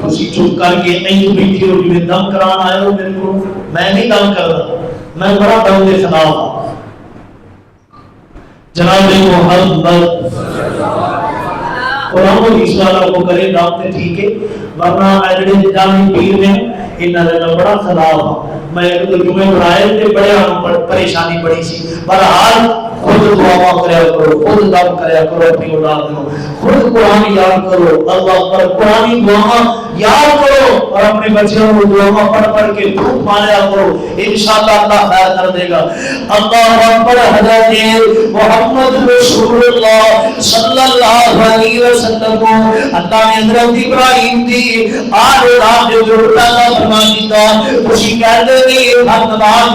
اسی چپ کر کے نہیں بیٹھی ہو جی دم کرانا آئے ہو میرے کو. میں نہیں دم کر رہا, میں بڑا دم کے خلاف ہوں. جناب محمد قرآن و اسلام کو کرے دم تے ٹھیک ہے, ورنہ ایڈے جامی پیر میں انہاں نے بڑا خلاف ہوں. میں ایک دو جمعے بنائے تے بڑے پریشانی بڑی سی. بہرحال خود دعا کریا کرو, خود دم کریا کرو اپنی اولاد کو, خود قرآن یاد کرو, اللہ پر قرآن دعا یاد کرو اور اپنے بچوں کو دعا پڑھ پڑھ کے دھوپ ماریا کرو. انشاءاللہ اللہ خیر کر دے گا. اللہ اکبر. حضرت محمد رسول اللہ صلی اللہ علیہ وسلم کو اللہ نے حضرت ابراہیم دی آل رات جو جوڑتا تھا فرما دیتا. خوشی کہہ دے گی ہر نماز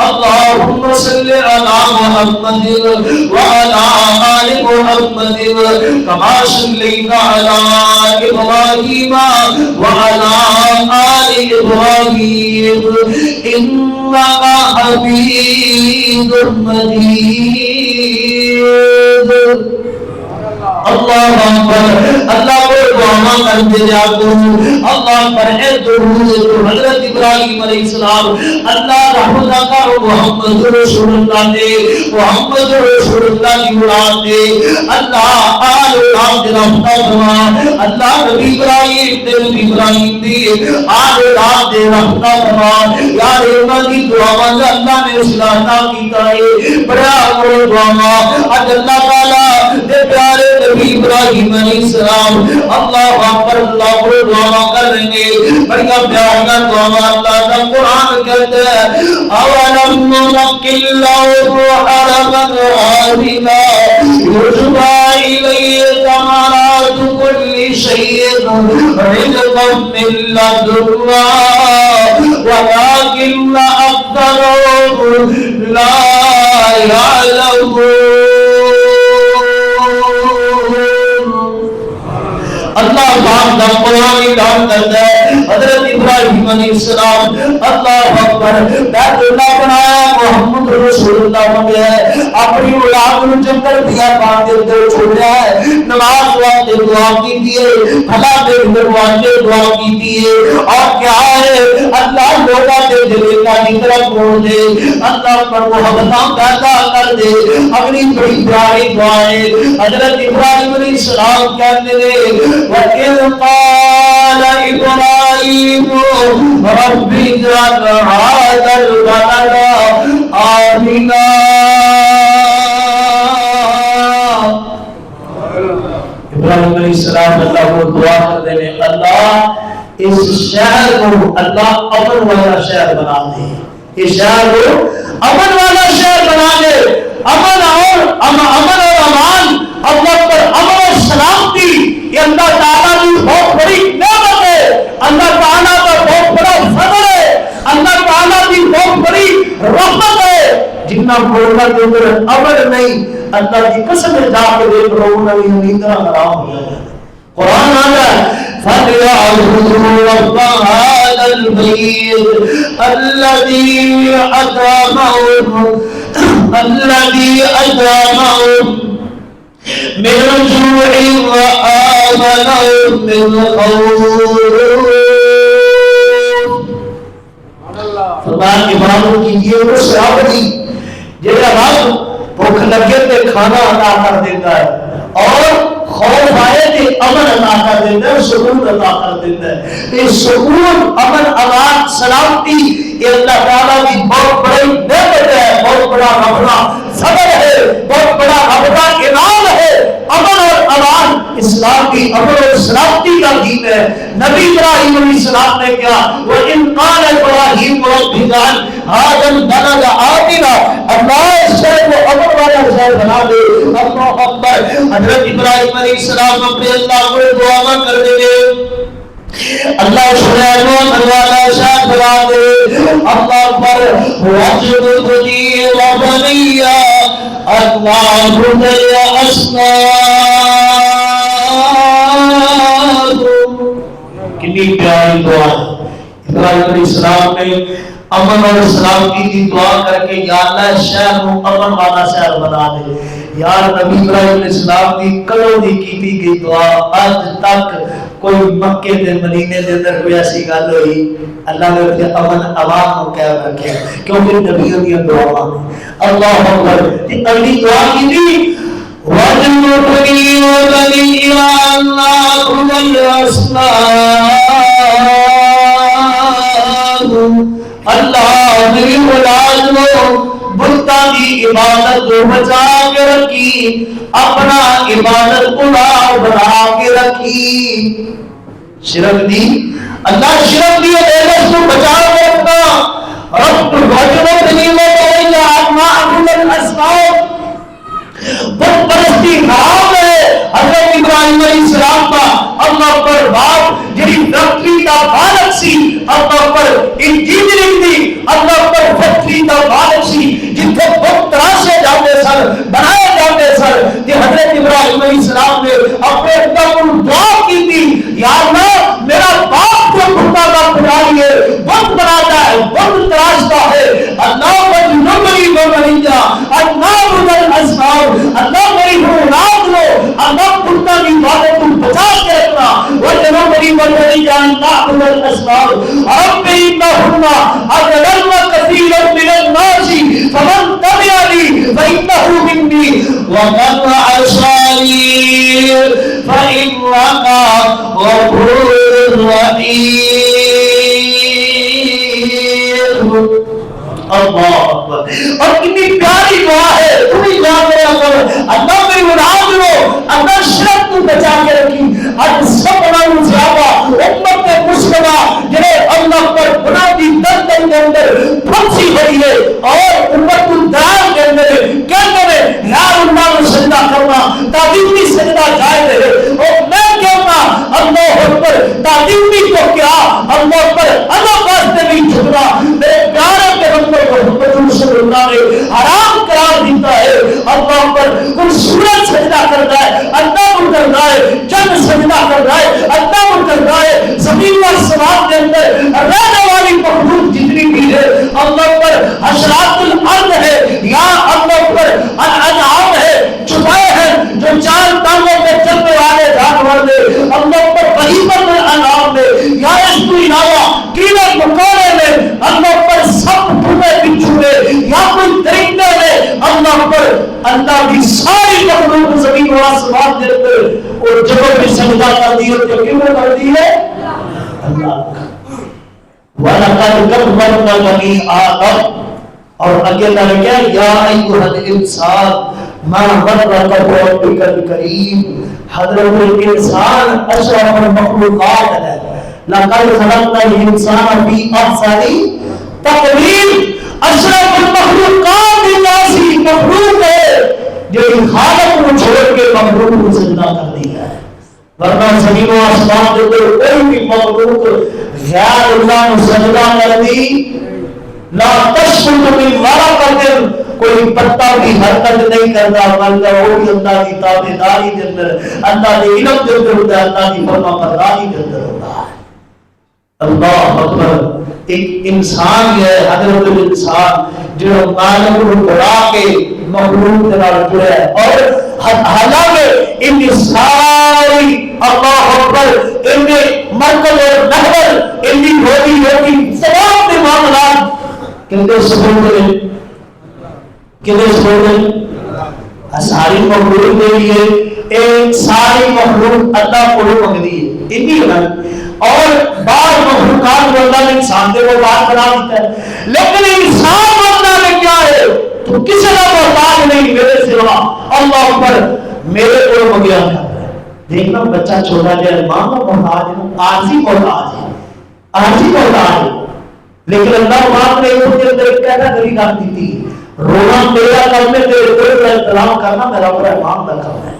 اللہم صلی علی محمد وعلی آل محمد کما صلیت علی ابراہیم وعلی آل ابراہیم انک حمید مجید. اللہ اکبر. اللہ کو دعا کرتے جا کرو. اللہ پر اے درود حضرت ابراہیم علیہ السلام اللہ رحمت کرو محمد رسول اللہ دے, محمد رسول اللہ کی مراد دے. اللہ آل رحمت رحمت فرما. اللہ نبی ابراہیم دے نبی ابراہیم دی آل رحمت دے رحمت فرما. یا رحمت کی دعا مانگ اللہ نے رسول اللہ کیتا ہے. بڑا کرو دعا اج اللہ تعالی دے پیارے نبی ابراہیم علیہ السلام اللہ اکبر. اللہ کو دعا کر رہے ہیں بڑی پیار کا دعا. اللہ کا قرآن کہتا ہے اولم نمکن لہم حرما آمنا یجبی الیہ ثمرات کل شیء رزقا من لدنا ولکن اکثرهم لا یعلمون. اللہ پاک دا قرآن اعلان کرتا ہے حضرت ابراہیم علیہ السلام اللہ اکبر بیت اللہ بنایا, محمد رسول اللہ بن گیا ہے. اپنی اولاد کو جنگل دیا پاک دے اندر چھوڑا ہے. نماز واسطے دعا کی دیے, بھلا دے دروازے دعا کی دیے. اور کیا ہے اللہ لوگوں کے دل کا طرف موڑ دے, اللہ پر محبت پیدا کر دے. اپنی بڑی پیاری دعائیں حضرت ابراہیم علیہ السلام کہتے ہیں وَإِذْ قَالَ إِبْرَاهِيمُ رَبِّ اجْعَلْ هَٰذَا الْبَلَدَ آمِنًا. ابراہیم علیہ السلام اللہ کو دعا کرتے ہیں اللہ اس شہر کو اللہ امن والا شہر بنا دے. اس شہر کو امن والا شہر بنا دے. امن اور امان اللہ پر امن اور سلامتی یہ اللہ تعالیٰ کی بہت بڑی نعمت ہے. اللہ تعالیٰ کا بہت بڑا فضل ہے. اللہ تعالیٰ کی بہت بڑی رحمت ہے. جتنا بولنا کے اندر امن نہیں اللہ کی قسم جا کے دیکھ رہا ہوں نبی نیندرا حرام ہو جائے. قرآن آتا ہے فَلْيَعْبُدُوا رَبَّ هَٰذَا الْبَيْتِ الَّذِي أَطْعَمَهُم من جوع وآمنهم من خوف. فرمان عبادت کیجیے اس رب کی جہاں رب بھوک لگے تے کھانا عطا کر دیتا ہے اور خوف آئے تے امن عطا کر دیتا ہے, سکون عطا کر دیتا ہے. یہ سکون امن امان سلامتی یہ اللہ تعالیٰ کی بہت بڑی نعمت ہے, بہت بڑا اپنا فضل ہے, بہت بڑا اپنا انعام ہے. امن اور امان اسلام کی امن اور سلامتی کا دین ہے. نبی ابراہیم علیہ السلام نے کیا وَإِنْ قَالَ إِبْرَاهِيمُ رَبِّ اجْعَلْ هَٰذَا الْبَلَدَ آمِنًا. اللہ اس شہر کو امن والا شہر بنا دے. اللہ اکبر. حضرت ابراہیم علیہ السلام اپنے اللہ کو دعا کر دے. اللہ سبحانہ و تعالی شاہ بنا دے اللہ پر وجدنی وبنی اللہ الاسناد. کتنی پیاری دعا ہے. ابراہیم علیہ السلام نے امن اور سلامتی کی دعا کر کے یا اللہ شہر کو امن والا شہر بنا دے. یار نبی ابراہیم علیہ السلام کی کلو دی کی گئی دعا اج تک کوئی مکے دے مدینے دے اندر کوئی ایسی گل ہوئی اللہ نے اسے امن امان کو کہہ رکھے کیونکہ نبیوں دی دعا اللہ اکبر. اگلی دعا کی تھی وَجْنُبْنِي وَبَنِيَّ أَن نَّعْبُدَ الْأَصْنَامَ. اللہ میری اولاد کو بتوں کی عبادت کو بچا کے رکھی اپنا عبادت خدا بنا کے رکھی. شرک دی اللہ شرک دی عبادت کو بچا کے رکھنا. رب وجنبنی وبنی أن نعبد الأصنام. بت پرستی حرام ہے. حضرت ابراہیم علیہ السلام کا اللہ پر باپ جی فیکٹری کا مالک سی اللہ پر انجینئرنگ دی اللہ پر فیکٹری کا مالک سی جتنے بت تراشے جاتے سر بنائے جاتے سر کہ حضرت ابراہیم علیہ السلام نے اپنے ابا کو دعا کی تھی یا اللہ میرا باپ جو بتوں کا پجاری ہے بت بناتا ہے بت تراشتا ہے اللہ وجنبنی وبنی أن نعبد الأصنام. اللہ میری اولاد لو اللہ بتوں کی عبادت کو بچا کے رکھنا. وجنبنی وبنی أن نعبد الأصنام. رب إنهن أضللن كثيرا من الناس فمن تبعني فإنه مني ومن عصاني فإنك غفور رحيم. اللہ اکبر. اور کتنی پیاری دعا ہے. تم ہی جان رہے ہو اللہ میری اولاد لو اللہ شرک کو بچا کے رکھی. آج سب بناؤں زیادہ امت مسلمہ جنہیں اللہ پر گناہ کی دلدل کے اندر پھنسی ہوئی ہے اور امت الدار کے اندر کہتے ہیں یار اللہ کو سجدہ کرنا تعظیمی سجدہ جائز ہے. اور میں کہتا اللہ پر تعظیمی کو کیا اللہ پر اللہ واسطے بھی جھکنا. میرے پیارے پیغمبر محمد صلی اللہ نے حرام قرار دیتا ہے. اللہ پر کوئی سورج سجدہ کر رہا ہے اللہ کو کر رہا ہے چند سجدہ کر رہا ہے اللہ کو کر رہا ہے زمین و آسمان کے اندر رہنے والی مخلوق جتنی بھی ہے اللہ پر حشرات الارض ہے یا اللہ پر انعام ہے چوپائے ہیں جو چار ٹانگوں پہ چلنے والے جانور نے اللہ پر بہیمت الانعام نے یا اس کے علاوہ کیڑے مکوڑے نے اللہ پر سب پھولے بچھوڑے یا کوئی درندے نے اللہ پر اللہ کی ساری مخلوق زمین و آسمان کے اندر اور جبر بھی سجدہ کر دی اور کیوں کر دی ہے اللہ کا. وَلَقَدْ كَرَّمْنَا بَنِي آدَمَ. اور آگے اللہ نے کیا یا ایھا الانسان ما غرک بربک الکریم. حضرت انسان اشرف المخلوقات ہے. لقد خلقنا الانسان فی احسن تقویم. اشرف المخلوقات الناسی مخلوق ہے جو خالق کو چھوڑ کے مخلوق کو سجدہ کر دیا ہے. ورنہ زمین و آسمان کے اندر کوئی بھی مخلوق غیر اللہ کو سجدہ کر دی لا تشکر من ورقۃ. کوئی پتا بھی حرکت نہیں کرتا بلکہ وہ بھی اللہ کی تابعداری کے اندر اللہ کے علم کے اندر ہوتا ہے اللہ کی فرما برداری کے اندر ہوتا ہے. اللہ اکبر. ایک انسان ہے حضرت انسان جو مالک کو بڑا کے مخلوق کے نال جڑا ہے اور حالانکہ ان ساری اللہ اکبر ان مرکز اور محور ان کی ہوتی تمام معاملات کہتے سبحان ساری مخلوق کے لیے ایک ساری مخلوق اللہ کو منگتی ہے اتنی اور بعض مخلوقات کو اللہ نے انسان کے وہ بات بنا دیتا ہے لیکن انسان بننا میں کیا ہے تو کسی کا محتاج نہیں میرے سوا اللہ پر میرے کو منگیا ہے. دیکھنا بچہ چھوٹا جائے ماں کا محتاج ہے عاجزی محتاج ہے لیکن اللہ پاک نے ان کے اندر ایک کیٹیگری کر دی تھی رونا میرا کام ہے تیرے کو احترام کرنا میرا پر ایمان کا کام ہے.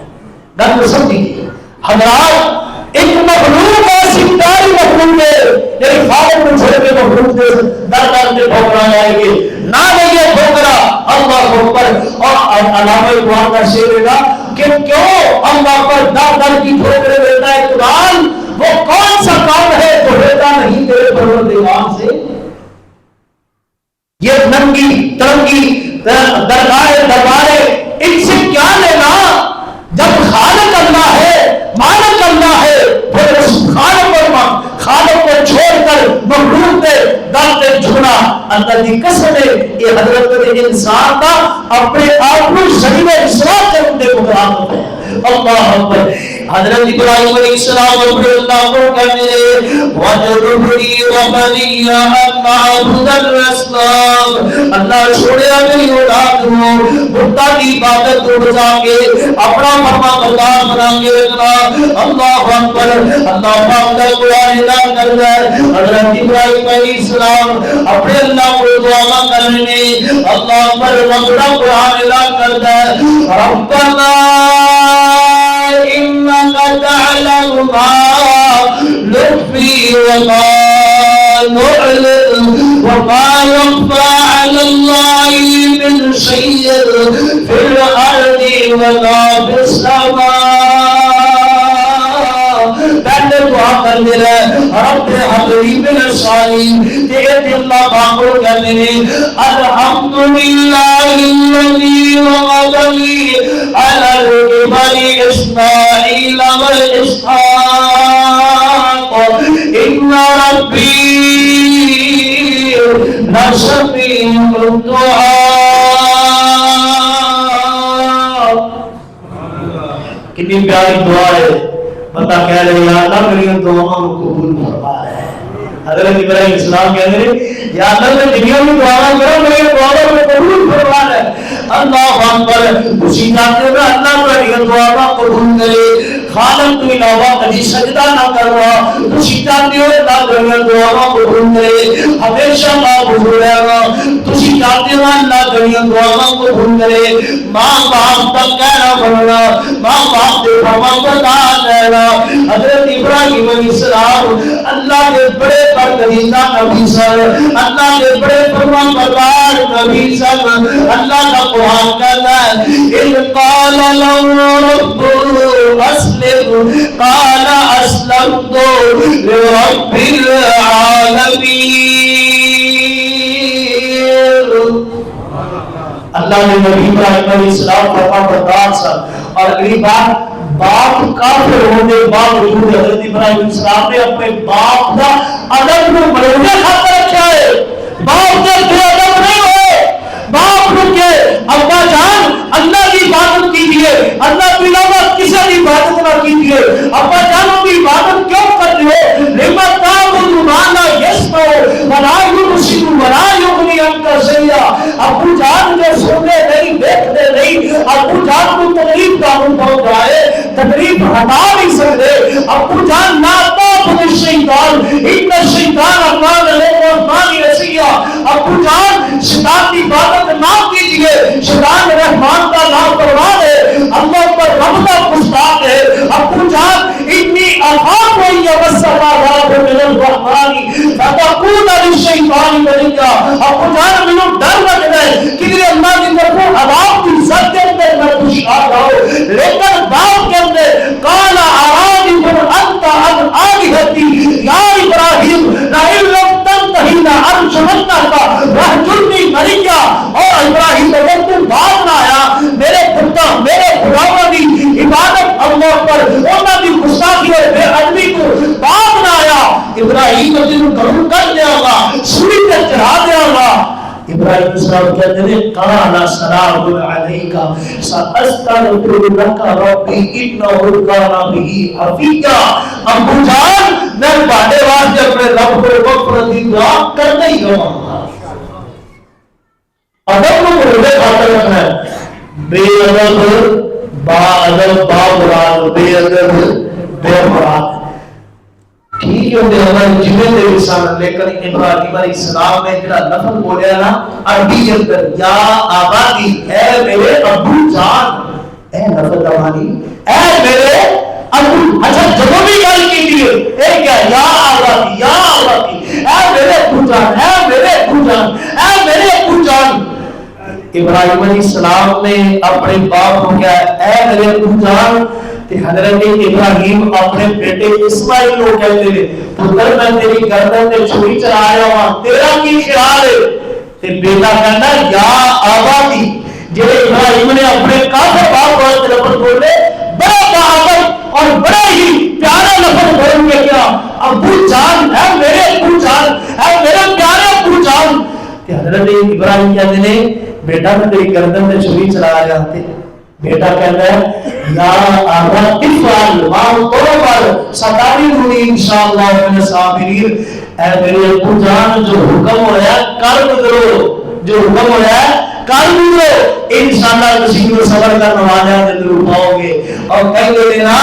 گل سمجھیے حضرات ایک مخلوق ایسی پیاری مخلوق ہے یعنی خالق کو چھوڑ کے مخلوق دے در در کے ٹھوکرا جائے گی نہ لگے ٹھوکرا اللہ اکبر. اور علامہ اقبال کا شعر ہے کہ کیوں اللہ پر در در کی ٹھوکرے دیتا ہے قرآن, وہ کون سا کام ہے جو ہوتا نہیں تیرے پروردگار سے. یہ ننگی ترنگی دربارے ان سے کیا لینا جب خالق اللہ ہے مالک اللہ ہے. پھر اس خالق کو چھوڑ کر مخلوق کے در پہ جھکنا اللہ کی قسم ہے. یہ حضرت انسان کا اپنے آپ کو شریف اسلام کے بندے کو قرآن ہوتا ہے. اللہ اکبر. حضرت ابراہیم علیہ السلام اپنے اللہ کو کہنے لگے وَجَرُبْنِي وَبَنِيَّ أَن نَعْبُدَ الْأَصْنَامَ. اللہ چھوڑیا میری اولاد کو بتوں کی عبادت کو بجا کے اپنا فرما بردار بنا کے رکھنا. اللہ اکبر. اللہ پاک کا قرآن اعلان کرتا ہے حضرت ابراہیم علیہ السلام اپنے اللہ کو دعا کرنے اللہ پر ربنا قرآن اعلان کرتا ہے ربنا انك تعلم ما نخفي وما نعلن وما يخفى على الله من شيء في الارض ولا في السماء. پہلے دعا کر دے رب حبلی من الصالحین. تیرے اللہ باقر کرنے الحمدللہ الذی وغضلی علی الکبر اسماعیل والاسحاق ان ربی لسمیع الدعاء. کتنی پیاری دعا ہے. بندہ کہہ رہے یا اللہ میری دعاؤں کو قبول فرما ہے. حضرت ابراہیم السلام کہہ رہے یا اللہ میں دنیا میں دعا کرو میری دعاؤں کو قبول فرما ہے. اللہ اکبر. اسی جاتے میں اللہ میری دعاؤں کو قبول کرے. خالق تو علاوہ کبھی سجدہ نہ کروا. اسی جاتے ہو اللہ میری دعاؤں کو قبول کرے. ہمیشہ اللہ قبول رہے گا. اسی جاتے ہو اللہ میری دعاؤں کو قبول کرے. ماں باپ تک کہنا بننا ماں باپ کے فرما بردار رہنا. حضرت ابراہیم علیہ السلام اللہ کے بڑے برگزیدہ نبی سر اللہ کے بڑے فرما بردار نبی سر. اللہ کا قرآن کہتا ہے اذ قال له ربه اسلم قال اسلمت لرب العالمین. اللہ نے نبی ابراہیم علیہ السلام فرما بردار سر. اور اگلی بات باپ کافر ہونے باوجود حضرت ابراہیم علیہ السلام نے اپنے باپ کا ادب کو بڑھنے خاطر رکھا ہے. باپ کے بے ادب نہیں ہوئے. باپ کے ابا جان اللہ کی عبادت کیجیے اللہ کے علاوہ کسی کی عبادت نہ کیجیے. ابا جانوں کی عبادت کیوں کرتے ہو لما تعبدون ما لا يسمع ولا يبصر ولا يغني عنك شيئا. ابو جان جو سنتے نہیں دیکھتے نہیں ابو جان کو تکلیف قانون پہنچ رہا ہے تکلیف ہٹا نہیں سکتے. ابو جان لا تعبد الشیطان ان الشیطان کان للرحمن عصیا. ابو جان شیطان کی عبادت نہ کیجیے. شیطان رحمان کا نام پروا ہے اللہ پر رب کا گستاخ ہے. ابو جان اتنی اخاف ہوئی ہے وسما رب من الرحمن فتقول للشیطان ولیا. ابو جان مجھے ڈر لگتا ہے کہ اللہ کی طرف عذاب کی زد کے اندر میں کچھ آ رہا ہوں. لیکن باپ کے اندر قال اراغب انت عن آلہتی یا ابراہیم لئن لم تنتہی لارجمنک واہجرنی ملیا. اور ابراہیم اگر تم باز نہ آیا میرے خدا میرے خداوند کی عبادت اللہ پر انہاں دی گستاخی اور بے ادبی کو باز نہ آیا ابراہیم کو تم گھر کر دیا گا سولی پہ چڑھا دیا گا. ابراہیم السلام کہتے ہیں قال سلام علیک ساستغفر لک ربی انہ کان بی حفیظا. ابو جان میں تہاڈے واسطے اپنے رب کو مغفرت دی دعا کرنا ہی رہا. ادب کو بڑے خاطر رکھنا ہے. بے ادب با ادب با مراد بے ادب بے مراد ٹھیک ہے. ہمارے جمعے دے انسان لیکن ابراہیم علیہ السلام نے جڑا لفظ بولیا نا عربی کے اندر یا آبادی اے میرے ابو جان اے لفظ معنی اے میرے ابو. اچھا جب بھی گل ایک ہے یا آبادی یا آبادی، اے میرے ابو جان، اے میرے ابو جان، اے میرے ابو جان۔ ابراہیم علیہ السلام نے اپنے باپ کو کہا اے میرے ابو جان، تے حضرت ابراہیم اپنے بیٹے اسماعیل کو کہتے ہیں پتر میں تیری گردن تے چھری چلایا ہوا، تیرا کی خیال ہے؟ تے بیٹا کہنا یا آبادی، جب ابراہیم نے اپنے کافر باپ کو لفظ بولے بڑا بہادر اور بڑا ہی پیارا لفظ بول کے کیا ابو جان، اے میرے ابو جان، اے میرے پیارے ابو جان۔ تے حضرت ابراہیم کہتے ہیں بیٹا میں تیری گردن تے چھری چلایا جاتے، بیٹا کہتا ہے یا آبا افعل ما تؤمر ستجدنی انشاءاللہ من الصابرین، اے میرے ابو جان جو حکم ہو رہا ہے کر گزرو، جو حکم ہو رہا ہے کر گزرو، انشاءاللہ تسی کو صبر کا نوازا ضرور پاؤ گے۔ اور کہیں گے نا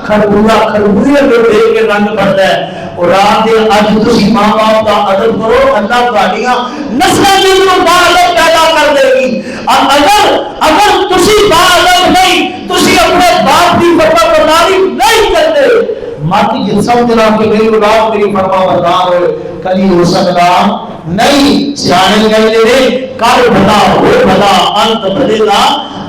خربوزے کو دیکھ کے رنگ پڑتا ہے، اور رات دے اج تسی ماں باپ کا ادب کرو، اللہ تہاڈیاں نسلاں جو باادب پیدا کر دے گی۔ اگر تسی باادب نہیں، تسی اپنے باپ کی فرما برداری نہیں کرتے، مت یہ سمجھنا کہ میری اولاد میری فرما بردار ہوئے، کبھی ہو سکتا نہیں۔ سیانے کہتے ہیں کر بھلا ہو بھلا انت بھلے گا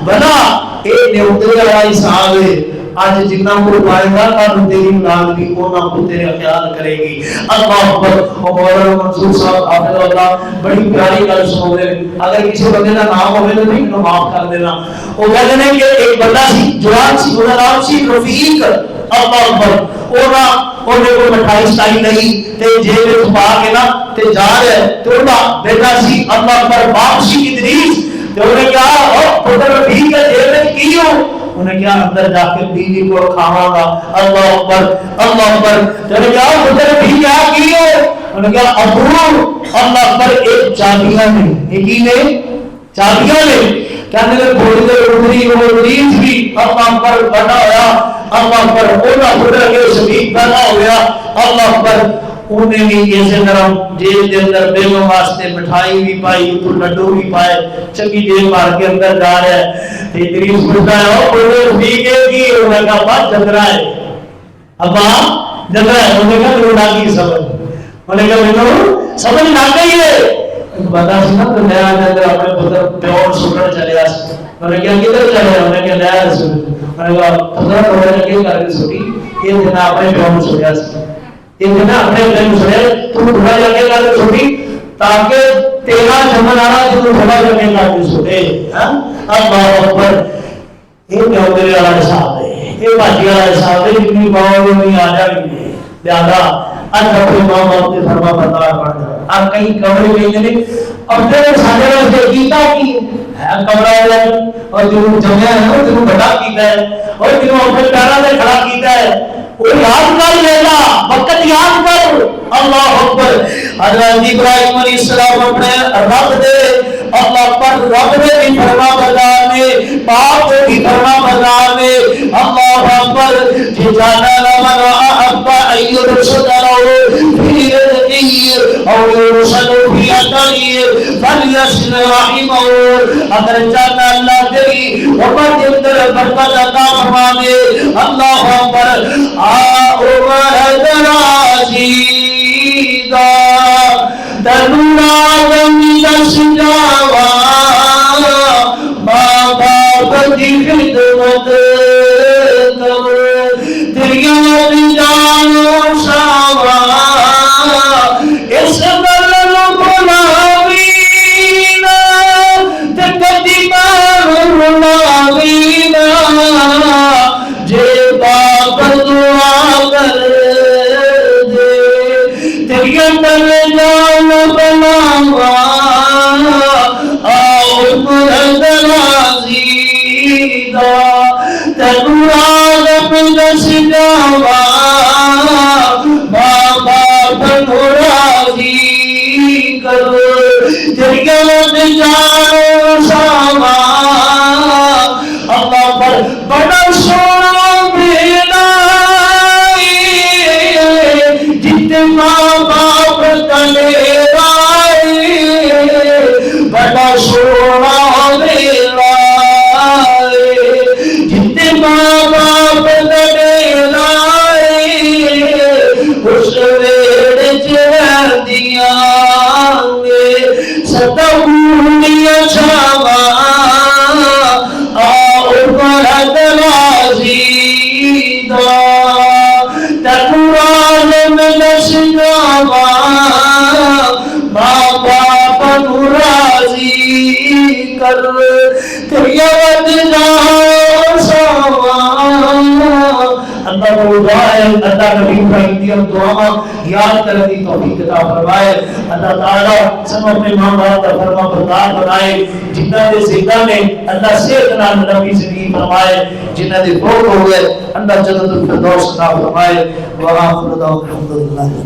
بھلا، ایک نے اترے والی صاحب ہے آج جتنا کو پائے گا کل تیری اولاد بھی کونا کو تیرے خیال کرے گی۔ اللہ اکبر۔ اور مولانا منصور صاحب حافظ اللہ بڑی پیاری گل سنو دے، اگر کسی بندے کا نام ہوے تو نہیں تو معاف کر دینا۔ وہ کہتے ہیں کہ ایک بندہ سی جوان سی، وہ نام سی رفیق، اللہ اکبر، اور کوئی مٹھائی سٹائی نہیں تے جیب میں چھپا کے نا تے جا رہا ہے، تو دا بیٹا سی اللہ اکبر باپ سی ادریس، تے انہوں نے کہا او پتر رفیق ہے جیب میں کیوں؟ انہیں کیا اندر جا کے بیوی کو کھاواں گا، اللہ اکبر اللہ اکبر۔ انہیں کیا پتر بھی کیا کیوں؟ انہیں کیا ابو اللہ اکبر ایک چابیاں نے، ایک ہی نے چابیاں نے، کہنے لگے بولی دے روڑی وہ ریز بھی اللہ اکبر بڑا ہویا، اللہ اکبر اونا پتر کے شبیق پیدا ہو گیا، اللہ اکبر۔ انہیں بھی ایسے طرح جیل کے اندر بیگم واسطے مٹھائی بھی پائی، تو لڈو بھی پائے، چنگی جیل مار کے اندر جا رہا ہے۔ ادریس پوچھتا ہے او بڑے رفیق کی؟ انہوں نے کہا بات جگرا ہے ابا جگرا ہے۔ انہوں نے کہا رونا کی سمجھ، انہوں نے کہا میرے سمجھ نہ گئی ہے۔ ایک بندہ سی نا تو نیا اندر اپنے پتر پیور سکڑ چلے آ سی، انہوں نے کہا کدھر چلے؟ انہوں نے کہا نیا رسول، انہوں نے کہا پتر تھوڑا نے کیا کر کے چھوٹی یہ دن اپنے پیور سکڑا سی، یہ دن اپنے پیور سکڑے تو تھوڑا جا کے کر کے چھوٹی تاکہ تیرا جمن آنا جو تھوڑا جا کے کر کے چھوٹے۔ اللہ اکبر۔ یہ میرے والا حساب ہے، یہ بھاجی والا حساب ہے، جتنی ماں نہیں آ جائے لہذا اج اپنے ماں باپ کے فرما بردار بن جاؤ۔ آپ کہیں کمرے میں نہیں اب تیرے سارے واسطے کیتا کی ہے کمرہ ہے اور جو جمعہ ہے وہ تینوں بڑا کیتا ہے اور تینوں اپنے پیروں میں کھڑا کیتا ہے، وہ یاد کر لینا، وقت یاد کر۔ اللہ اکبر۔ حضرت ابراہیم علیہ السلام اپنے رب دے اللہ پر رب نے بھی فرما بردار نے، باپ نے بھی فرما بردار نے، اللہ اکبر۔ جانا لمن احب ان يرشد له في رزقه او يرشد في اثره فليصل رحمه۔ اگر جانا اللہ تیری امت کے اندر برکت عطا فرما دے، اللہ اکبر، عمر درازی دا دنیا زمین سجاوا ماں باپ کی خدمت کر، دریات جانو شاوا اس بلن بلاوینا تکتی بار بلاوینا، جے باپ دعا کر دے دریات جانو بلاوا آؤ مردرازی دا تنوار پندس جاوا ماں باپ راضی کر، دریات جانو شاوا۔ اللہ پر بڑا سونا بیڑا جتنے ماں باپ تلے رائے، بڑا سونا بیڑا جتنے ماں باپ تلے رائے، دلازیدہ تنورال میں نشگاوا ماں باپ راضی کر تیاد جہاں سوا اللہ کو دعائے اللہ نبی ابراہیم کی دعا یاد کرنے کی توفیق عطا فرمائے اللہ تعالیٰ سب اپنے ماں باپ کا فرما بردار بنائے جنہ دے زندہ میں اللہ صحت نال نبی زندگی فرمائے جنہ دے فوت ہو گئے اللہ جنت الفردوس عطا فرمائے وآخر دعوانا الحمدللہ